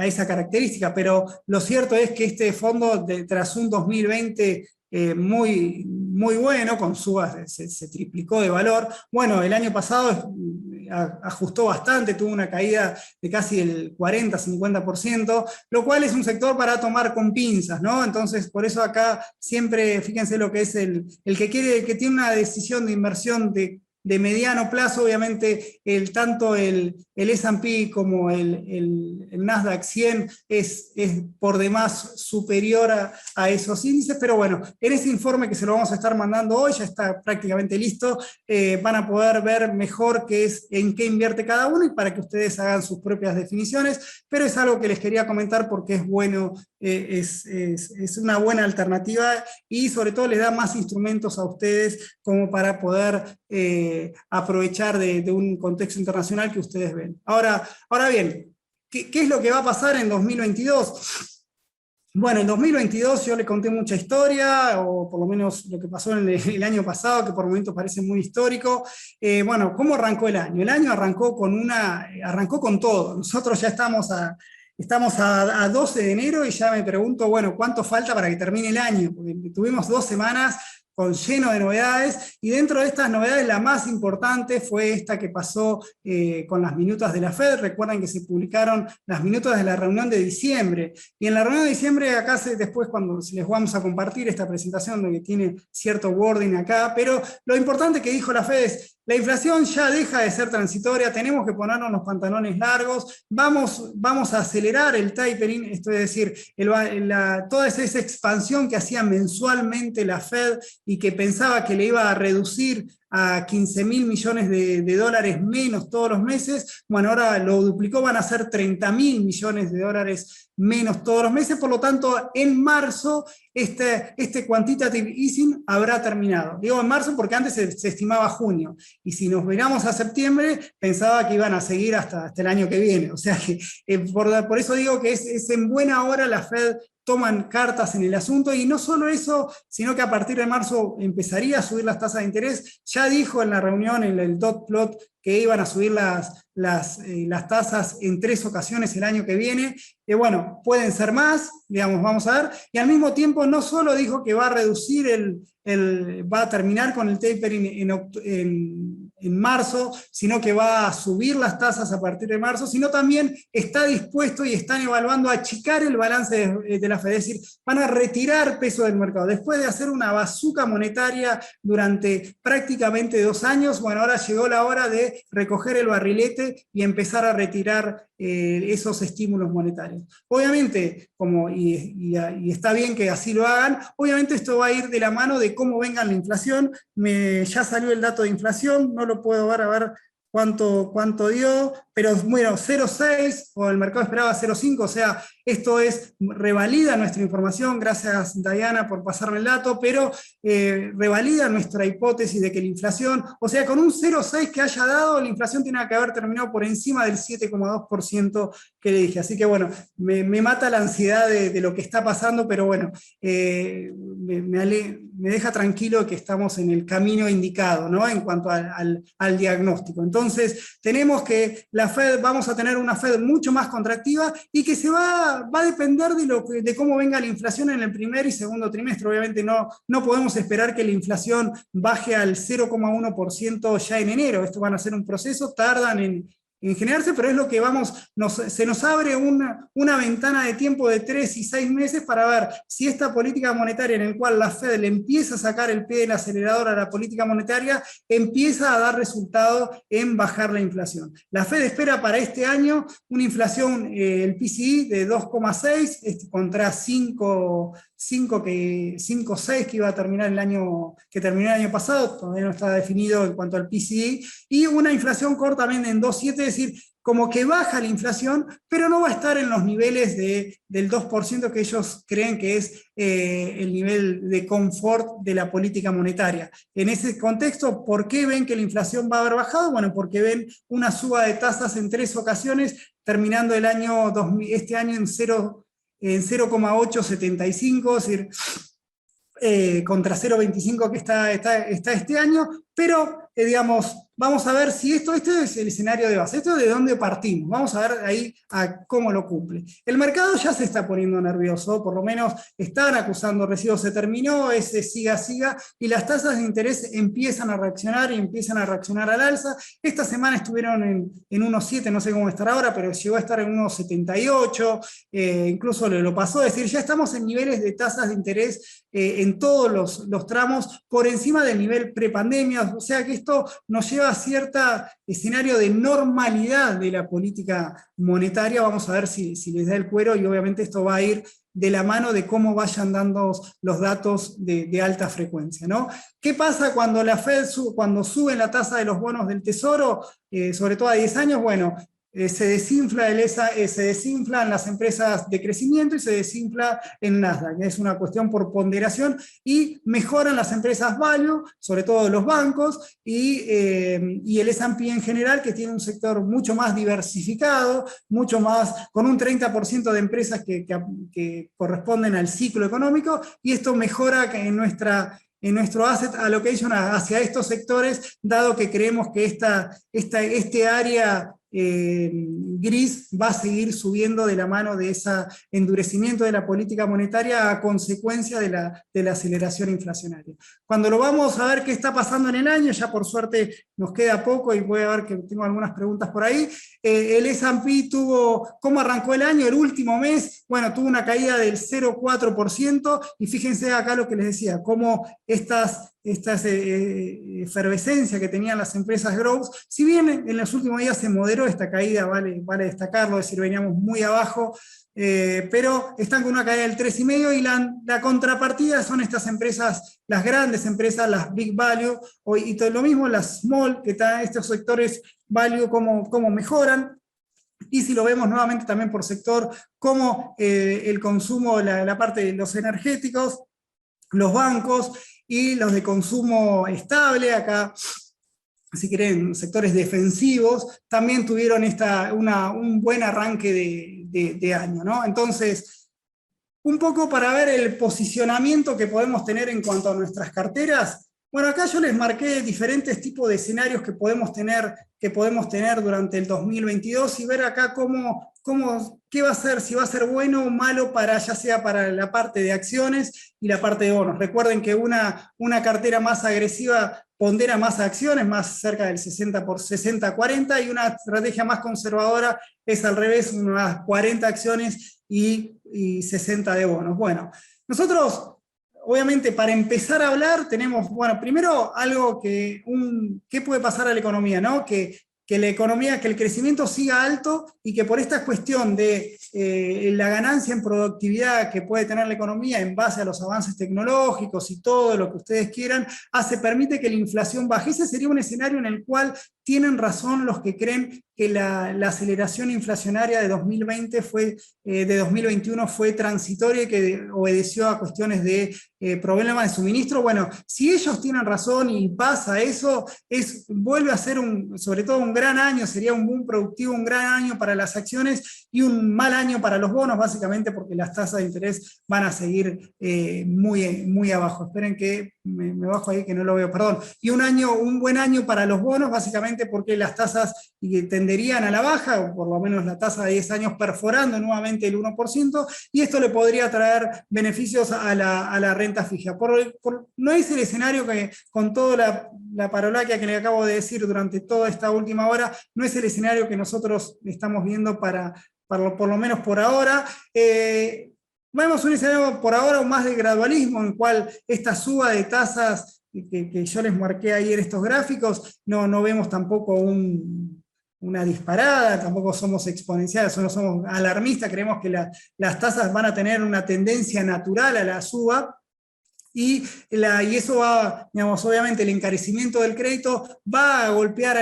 esa característica, pero lo cierto es que este fondo, tras un 2020 muy bueno, con subas, se triplicó de valor. Bueno, el año pasado ajustó bastante, tuvo una caída de casi el 40-50%, lo cual es un sector para tomar con pinzas, ¿no? Entonces, por eso acá siempre, fíjense lo que es el que tiene una decisión de inversión de mediano plazo, obviamente tanto el S&P como el Nasdaq 100 es por demás superior a esos índices, pero bueno, en ese informe que se lo vamos a estar mandando hoy, ya está prácticamente listo, van a poder ver mejor en qué invierte cada uno y para que ustedes hagan sus propias definiciones, pero es algo que les quería comentar porque es bueno, es una buena alternativa y sobre todo les da más instrumentos a ustedes como para poder aprovechar de un contexto internacional que ustedes ven. Ahora bien, ¿qué es lo que va a pasar en 2022? Bueno, en 2022 yo le conté mucha historia, o por lo menos lo que pasó en el año pasado, que por momentos parece muy histórico. Bueno, ¿cómo arrancó el año? El año arrancó con todo. Nosotros ya estamos a 12 de enero y ya me pregunto, bueno, ¿cuánto falta para que termine el año? Porque tuvimos 2 semanas lleno de novedades, y dentro de estas novedades la más importante fue esta que pasó con las minutas de la Fed. Recuerden que se publicaron las minutas de la reunión de diciembre, y en la reunión de diciembre, acá después cuando les vamos a compartir esta presentación donde tiene cierto wording acá, pero lo importante que dijo la Fed es: la inflación ya deja de ser transitoria, tenemos que ponernos los pantalones largos, vamos a acelerar el tapering, esto es decir, toda esa expansión que hacía mensualmente la Fed y que pensaba que le iba a reducir a 15.000 millones de dólares menos todos los meses. Bueno, ahora lo duplicó, van a ser 30.000 millones de dólares menos todos los meses. Por lo tanto, en marzo este quantitative easing habrá terminado. Digo en marzo porque antes se estimaba junio, y si nos miramos a septiembre, pensaba que iban a seguir hasta el año que viene. O sea que por eso digo que es en buena hora la Fed toman cartas en el asunto, y no solo eso, sino que a partir de marzo empezaría a subir las tasas de interés. Ya dijo en la reunión, en el dot plot, que iban a subir las tasas en 3 ocasiones el año que viene. Bueno, pueden ser más, digamos, vamos a ver. Y al mismo tiempo no solo dijo que va a reducir va a terminar con el tapering en marzo, sino que va a subir las tasas a partir de marzo, sino también está dispuesto y están evaluando achicar el balance de la Fed, es decir, van a retirar peso del mercado. Después de hacer una bazuca monetaria durante prácticamente 2 años, bueno, ahora llegó la hora de recoger el barrilete y empezar a retirar esos estímulos monetarios. Obviamente, y está bien que así lo hagan, obviamente esto va a ir de la mano de cómo venga la inflación. Ya salió el dato de inflación, no lo puedo ver, a ver cuánto dio, pero bueno, 0,6, o el mercado esperaba 0,5, o sea, esto revalida nuestra información. Gracias, Diana, por pasarme el dato, pero revalida nuestra hipótesis de que la inflación, o sea, con un 0,6 que haya dado, la inflación tiene que haber terminado por encima del 7,2% que le dije. Así que bueno, me mata la ansiedad de lo que está pasando, pero bueno, me deja tranquilo que estamos en el camino indicado, ¿no? En cuanto al diagnóstico. Entonces, tenemos que vamos a tener una Fed mucho más contractiva, y que va a depender de cómo venga la inflación en el primer y segundo trimestre. Obviamente no podemos esperar que la inflación baje al 0,1% ya en enero. Esto van a ser un proceso, tardan en generarse, pero es lo que se nos abre una ventana de tiempo de 3 y 6 meses para ver si esta política monetaria, en la cual la Fed le empieza a sacar el pie del acelerador a la política monetaria, empieza a dar resultado en bajar la inflación. La Fed espera para este año una inflación, el PCE, de 2,6 contra 5,6 que iba a terminar que terminó el año pasado. Todavía no está definido en cuanto al PCE, y una inflación core también en 2,7, es decir, como que baja la inflación, pero no va a estar en los niveles del 2% que ellos creen que es el nivel de confort de la política monetaria. En ese contexto, ¿por qué ven que la inflación va a haber bajado? Bueno, porque ven una suba de tasas en 3 ocasiones, terminando este año en 0,875, es decir, contra 0,25 que está este año, pero digamos, vamos a ver si este es el escenario de base, esto es de dónde partimos, vamos a ver ahí a cómo lo cumple. El mercado ya se está poniendo nervioso, por lo menos están acusando residuos, se terminó ese siga, y las tasas de interés empiezan a reaccionar, y empiezan a reaccionar al alza. Esta semana estuvieron en 1,7, no sé cómo estar ahora, pero llegó a estar en 1,78, incluso lo pasó, es decir, ya estamos en niveles de tasas de interés en todos los tramos por encima del nivel prepandemia, o sea que esto nos lleva a cierto escenario de normalidad de la política monetaria. Vamos a ver si les da el cuero, y obviamente esto va a ir de la mano de cómo vayan dando los datos de alta frecuencia, ¿no? ¿Qué pasa cuando la Fed cuando sube la tasa de los bonos del Tesoro, sobre todo a 10 años? Bueno, se desinflan las empresas de crecimiento y se desinfla en Nasdaq. Es una cuestión por ponderación, y mejoran las empresas value, sobre todo los bancos, y el S&P en general, que tiene un sector mucho más diversificado, mucho más, con un 30% de empresas que corresponden al ciclo económico, y esto mejora en nuestro asset allocation hacia estos sectores, dado que creemos que este área gris va a seguir subiendo de la mano de ese endurecimiento de la política monetaria a consecuencia de la aceleración inflacionaria. Cuando lo vamos a ver qué está pasando en el año, ya por suerte nos queda poco, y voy a ver que tengo algunas preguntas por ahí. El S&P ¿cómo arrancó el año? El último mes, bueno, tuvo una caída del 0,4%, y fíjense acá lo que les decía, cómo esta efervescencia que tenían las empresas growth, si bien en los últimos días se moderó aceleró esta caída, vale destacarlo, es decir, veníamos muy abajo, pero están con una caída del 3,5%, y la contrapartida son estas empresas, las grandes empresas, las big value, y todo lo mismo las small, que están estos sectores value, cómo mejoran. Y si lo vemos nuevamente también por sector, como el consumo, la parte de los energéticos, los bancos y los de consumo estable, acá, si quieren, sectores defensivos, también tuvieron un buen arranque de año, ¿no? Entonces, un poco para ver el posicionamiento que podemos tener en cuanto a nuestras carteras. Bueno, acá yo les marqué diferentes tipos de escenarios que podemos tener durante el 2022, y ver acá qué va a ser, si va a ser bueno o malo, ya sea para la parte de acciones y la parte de bonos. Recuerden que una cartera más agresiva pondera más acciones, más cerca del 60-40, y una estrategia más conservadora es al revés, unas 40 acciones y 60 de bonos. Bueno, nosotros, obviamente, para empezar a hablar, tenemos, bueno, primero algo ¿qué puede pasar a la economía? ¿No? Que la economía, que el crecimiento siga alto, y que por esta cuestión de la ganancia en productividad que puede tener la economía en base a los avances tecnológicos y todo lo que ustedes quieran, permite que la inflación baje. Ese sería un escenario en el cual tienen razón los que creen que la aceleración inflacionaria de 2021 fue transitoria y que obedeció a cuestiones de problemas de suministro. Bueno, si ellos tienen razón y pasa eso, vuelve a ser sobre todo un gran año, sería un boom productivo, un gran año para las acciones y un mal año para los bonos, básicamente porque las tasas de interés van a seguir muy abajo. Esperen que me bajo ahí que no lo veo, perdón. Y un buen año para los bonos, básicamente porque las tasas tenderían a la baja, o por lo menos la tasa de 10 años perforando nuevamente el 1%, y esto le podría traer beneficios a la renta fija. No es el escenario que, con toda la parolaquia que le acabo de decir durante toda esta última hora, no es el escenario que nosotros estamos viendo por lo menos por ahora. Vemos un escenario por ahora más de gradualismo, en el cual esta suba de tasas que yo les marqué ahí en estos gráficos, no vemos tampoco una disparada, tampoco somos exponenciales, no somos alarmistas, creemos que las tasas van a tener una tendencia natural a la suba, y eso va, digamos, obviamente el encarecimiento del crédito va a golpear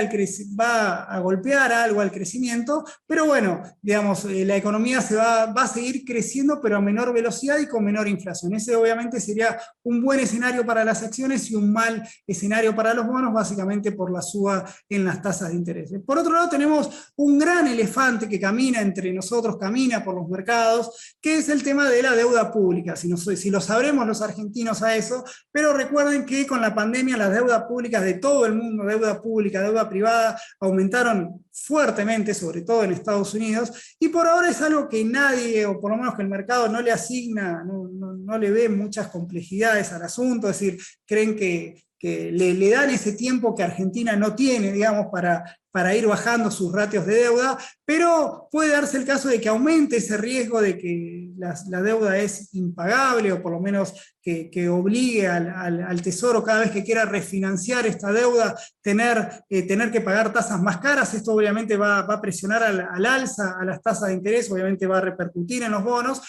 algo al crecimiento, pero bueno, digamos, la economía va a seguir creciendo, pero a menor velocidad y con menor inflación. Ese obviamente sería un buen escenario para las acciones y un mal escenario para los bonos, básicamente por la suba en las tasas de interés. Por otro lado, tenemos un gran elefante que camina entre nosotros, camina por los mercados, que es el tema de la deuda pública. Si lo sabremos los argentinos a eso, pero recuerden que con la pandemia las deudas públicas de todo el mundo, deuda pública, deuda privada, aumentaron fuertemente, sobre todo en Estados Unidos, y por ahora es algo que nadie, o por lo menos que el mercado no le asigna, no le ve muchas complejidades al asunto, es decir, creen que le dan ese tiempo que Argentina no tiene, digamos, para ir bajando sus ratios de deuda, pero puede darse el caso de que aumente ese riesgo de que la deuda es impagable, o por lo menos que obligue al Tesoro, cada vez que quiera refinanciar esta deuda, tener que pagar tasas más caras. Esto obviamente va a presionar al alza a las tasas de interés, obviamente va a repercutir en los bonos,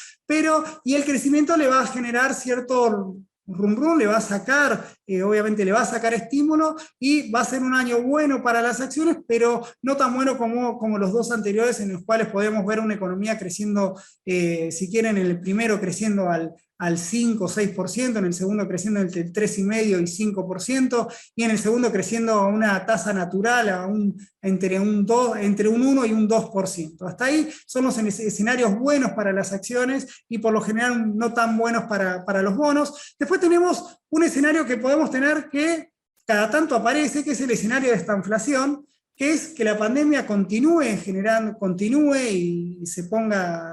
y el crecimiento le va a generar cierto le va a sacar, obviamente le va a sacar estímulo, y va a ser un año bueno para las acciones, pero no tan bueno como los dos anteriores, en los cuales podemos ver una economía creciendo, si quieren, en el primero creciendo al 5 o 6%, en el segundo creciendo entre el 3,5% y 5%, y en el segundo creciendo a una tasa natural entre un 1 y un 2%. Hasta ahí son los escenarios buenos para las acciones, y por lo general no tan buenos para los bonos. Después tenemos un escenario que podemos tener que cada tanto aparece, que es el escenario de estanflación, que es que la pandemia continúe y se ponga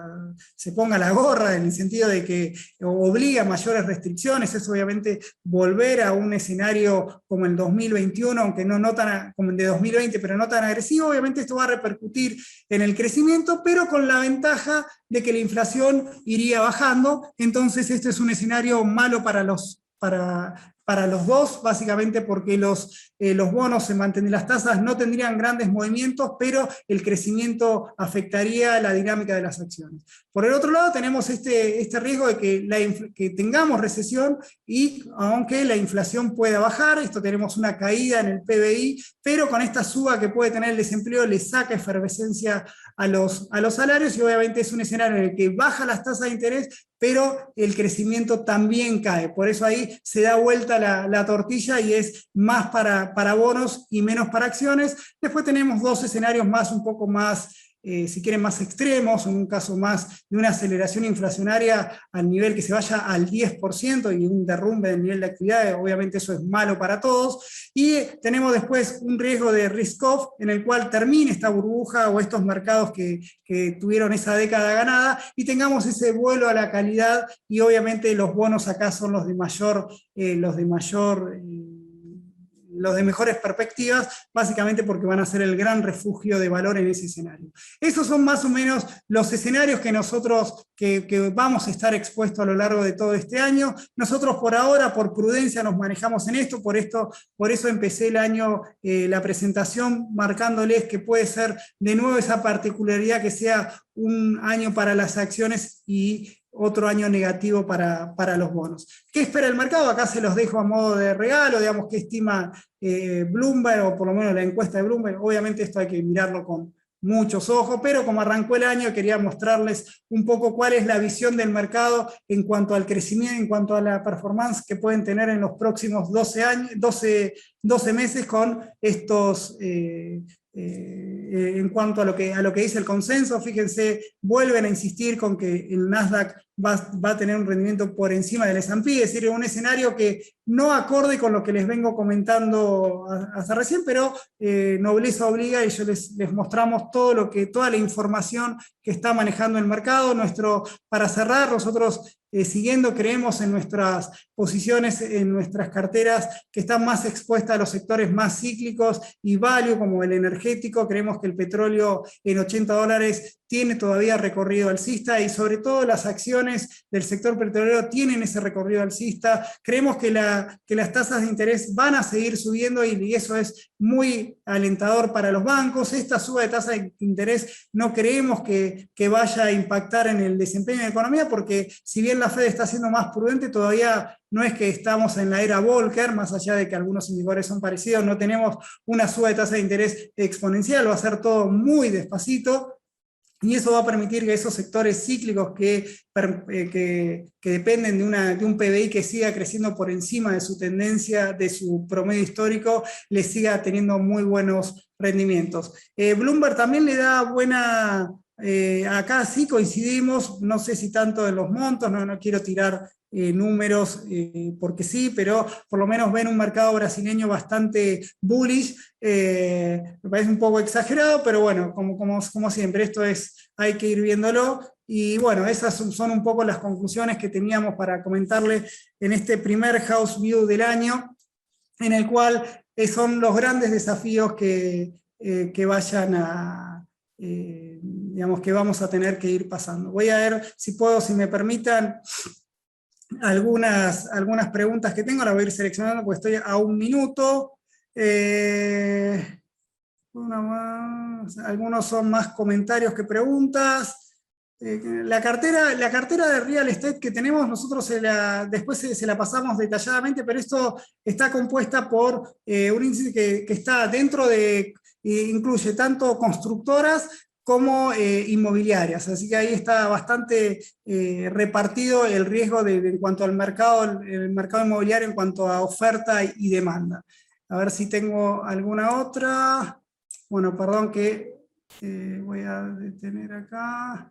la gorra, en el sentido de que obliga a mayores restricciones. Es obviamente volver a un escenario como el 2021, aunque no tan como el de 2020, pero no tan agresivo. Obviamente esto va a repercutir en el crecimiento, pero con la ventaja de que la inflación iría bajando. Entonces este es un escenario malo para los para los dos, básicamente porque los bonos se mantendrían, las tasas no tendrían grandes movimientos, pero el crecimiento afectaría la dinámica de las acciones. Por el otro lado tenemos este riesgo de que tengamos recesión, y aunque la inflación pueda bajar, esto tenemos una caída en el PBI, pero con esta suba que puede tener el desempleo le saca efervescencia a los salarios, y obviamente es un escenario en el que baja las tasas de interés, pero el crecimiento también cae. Por eso ahí se da vuelta la tortilla y es más para bonos y menos para acciones. Después tenemos dos escenarios un poco más, si quieren, más extremos, en un caso más de una aceleración inflacionaria al nivel que se vaya al 10% y un derrumbe del nivel de actividad. Obviamente eso es malo para todos. Y tenemos después un riesgo de risk-off, en el cual termine esta burbuja o estos mercados que tuvieron esa década ganada, y tengamos ese vuelo a la calidad, y obviamente los bonos acá son los de mejores perspectivas, básicamente porque van a ser el gran refugio de valor en ese escenario. Esos son más o menos los escenarios que nosotros que vamos a estar expuestos a lo largo de todo este año. Nosotros por ahora, por prudencia, nos manejamos en esto, por eso empecé el año, la presentación, marcándoles que puede ser de nuevo esa particularidad que sea un año para las acciones y otro año negativo para los bonos. ¿Qué espera el mercado? Acá se los dejo a modo de regalo, digamos, qué estima Bloomberg, o por lo menos la encuesta de Bloomberg. Obviamente esto hay que mirarlo con muchos ojos, pero como arrancó el año, quería mostrarles un poco cuál es la visión del mercado en cuanto al crecimiento, en cuanto a la performance que pueden tener en los próximos 12 meses con estos... en cuanto a lo que dice el consenso. Fíjense, vuelven a insistir con que el Nasdaq va a tener un rendimiento por encima del S&P, es decir, un escenario que no acorde con lo que les vengo comentando hasta recién, pero nobleza obliga, y yo les mostramos toda la información que está manejando el mercado. Para cerrar, nosotros siguiendo, creemos en nuestras posiciones, en nuestras carteras que están más expuestas a los sectores más cíclicos y value, como el energético. Creemos que el petróleo en $80 tiene todavía recorrido alcista, y sobre todo las acciones del sector petrolero tienen ese recorrido alcista. Creemos que las tasas de interés van a seguir subiendo, y eso es muy alentador para los bancos. Esta suba de tasa de interés no creemos que vaya a impactar en el desempeño de la economía, porque si bien la Fed está siendo más prudente, todavía no es que estamos en la era Volcker, más allá de que algunos indicadores son parecidos. No tenemos una suba de tasa de interés exponencial, va a ser todo muy despacito, y eso va a permitir que esos sectores cíclicos que dependen de un PBI que siga creciendo por encima de su tendencia, de su promedio histórico, les siga teniendo muy buenos rendimientos. Bloomberg también le da acá sí coincidimos, no sé si tanto en los montos, no quiero tirar números porque sí, pero por lo menos ven un mercado brasileño bastante bullish. Me parece un poco exagerado, pero bueno, como siempre, hay que ir viéndolo. Y bueno, esas son un poco las conclusiones que teníamos para comentarle en este primer House View del año, en el cual son los grandes desafíos que digamos, que vamos a tener que ir pasando. Voy a ver si me permitan, algunas preguntas que tengo, las voy a ir seleccionando porque estoy a 1 minuto. Algunos son más comentarios que preguntas. La cartera de real estate que tenemos, nosotros después se la pasamos detalladamente, pero esto está compuesta por un índice que está dentro incluye tanto constructoras como inmobiliarias, así que ahí está bastante repartido el riesgo en cuanto al el mercado inmobiliario, en cuanto a oferta y demanda. A ver si tengo alguna otra. Bueno, perdón que voy a detener acá.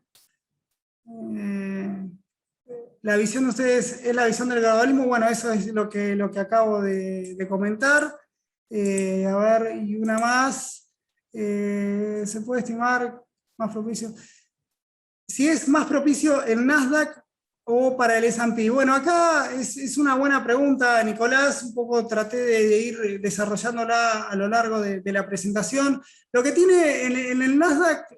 La visión de ustedes es la visión del gradualismo. Bueno, eso es lo que acabo de comentar. A ver, y una más. ¿Se puede estimar más propicio? Si es más propicio el Nasdaq o para el S&P. Bueno, acá es una buena pregunta, Nicolás. Un poco traté de ir desarrollándola a lo largo de la presentación. Lo que tiene en el Nasdaq,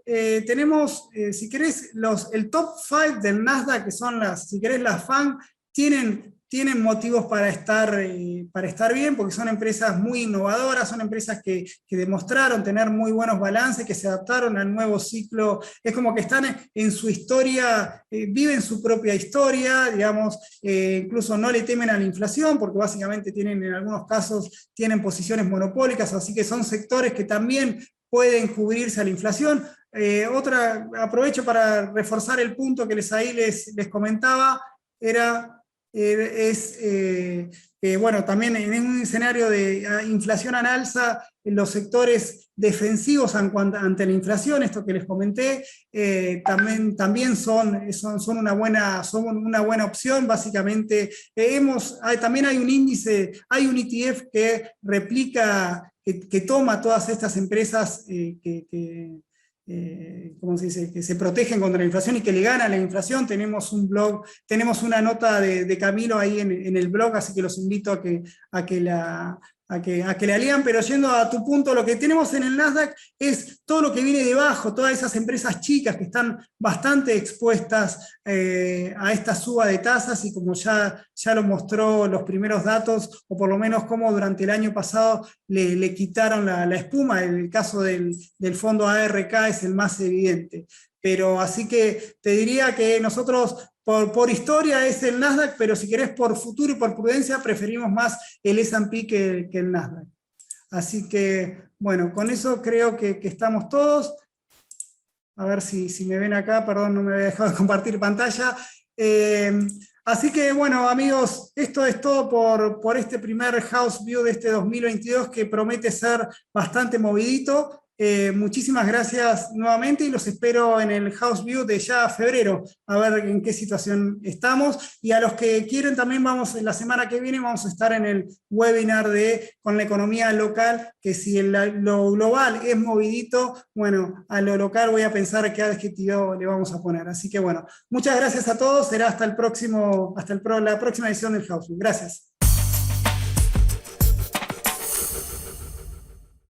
tenemos, si querés, el top 5 del Nasdaq, que son si querés, las FANG, tienen tienen motivos para estar bien, porque son empresas muy innovadoras, son empresas que demostraron tener muy buenos balances, que se adaptaron al nuevo ciclo, es como que están en su historia, viven su propia historia, digamos, incluso no le temen a la inflación, porque básicamente tienen, en algunos casos, tienen posiciones monopólicas, así que son sectores que también pueden cubrirse a la inflación. Aprovecho para reforzar el punto que ahí les comentaba, bueno, también en un escenario de inflación al alza, los sectores defensivos ante la inflación, esto que les comenté, también son una buena opción. Básicamente, también hay un índice, hay un ETF que replica, que toma todas estas empresas ¿cómo se dice?, que se protegen contra la inflación y que le ganan la inflación. Tenemos un blog, tenemos una nota de Camilo ahí en el blog, así que los invito a que la lean. Pero yendo a tu punto, lo que tenemos en el Nasdaq es todo lo que viene debajo, todas esas empresas chicas que están bastante expuestas a esta suba de tasas, y como ya lo mostró los primeros datos, o por lo menos como durante el año pasado le quitaron la espuma. El caso del fondo ARK es el más evidente. Pero así que te diría que nosotros, por historia, es el Nasdaq, pero si querés por futuro y por prudencia, preferimos más el S&P que el Nasdaq. Así que, bueno, con eso creo que estamos todos. A ver si me ven acá, perdón, no me había dejado de compartir pantalla. Así que, bueno, amigos, esto es todo por este primer House View de este 2022, que promete ser bastante movidito. Muchísimas gracias nuevamente, y los espero en el House View de ya febrero, a ver en qué situación estamos. Y a los que quieren también, la semana que viene vamos a estar en el webinar con la economía local, que si lo global es movidito, bueno, a lo local voy a pensar qué adjetivo le vamos a poner. Así que bueno, muchas gracias a todos, será hasta la próxima edición del House View. Gracias.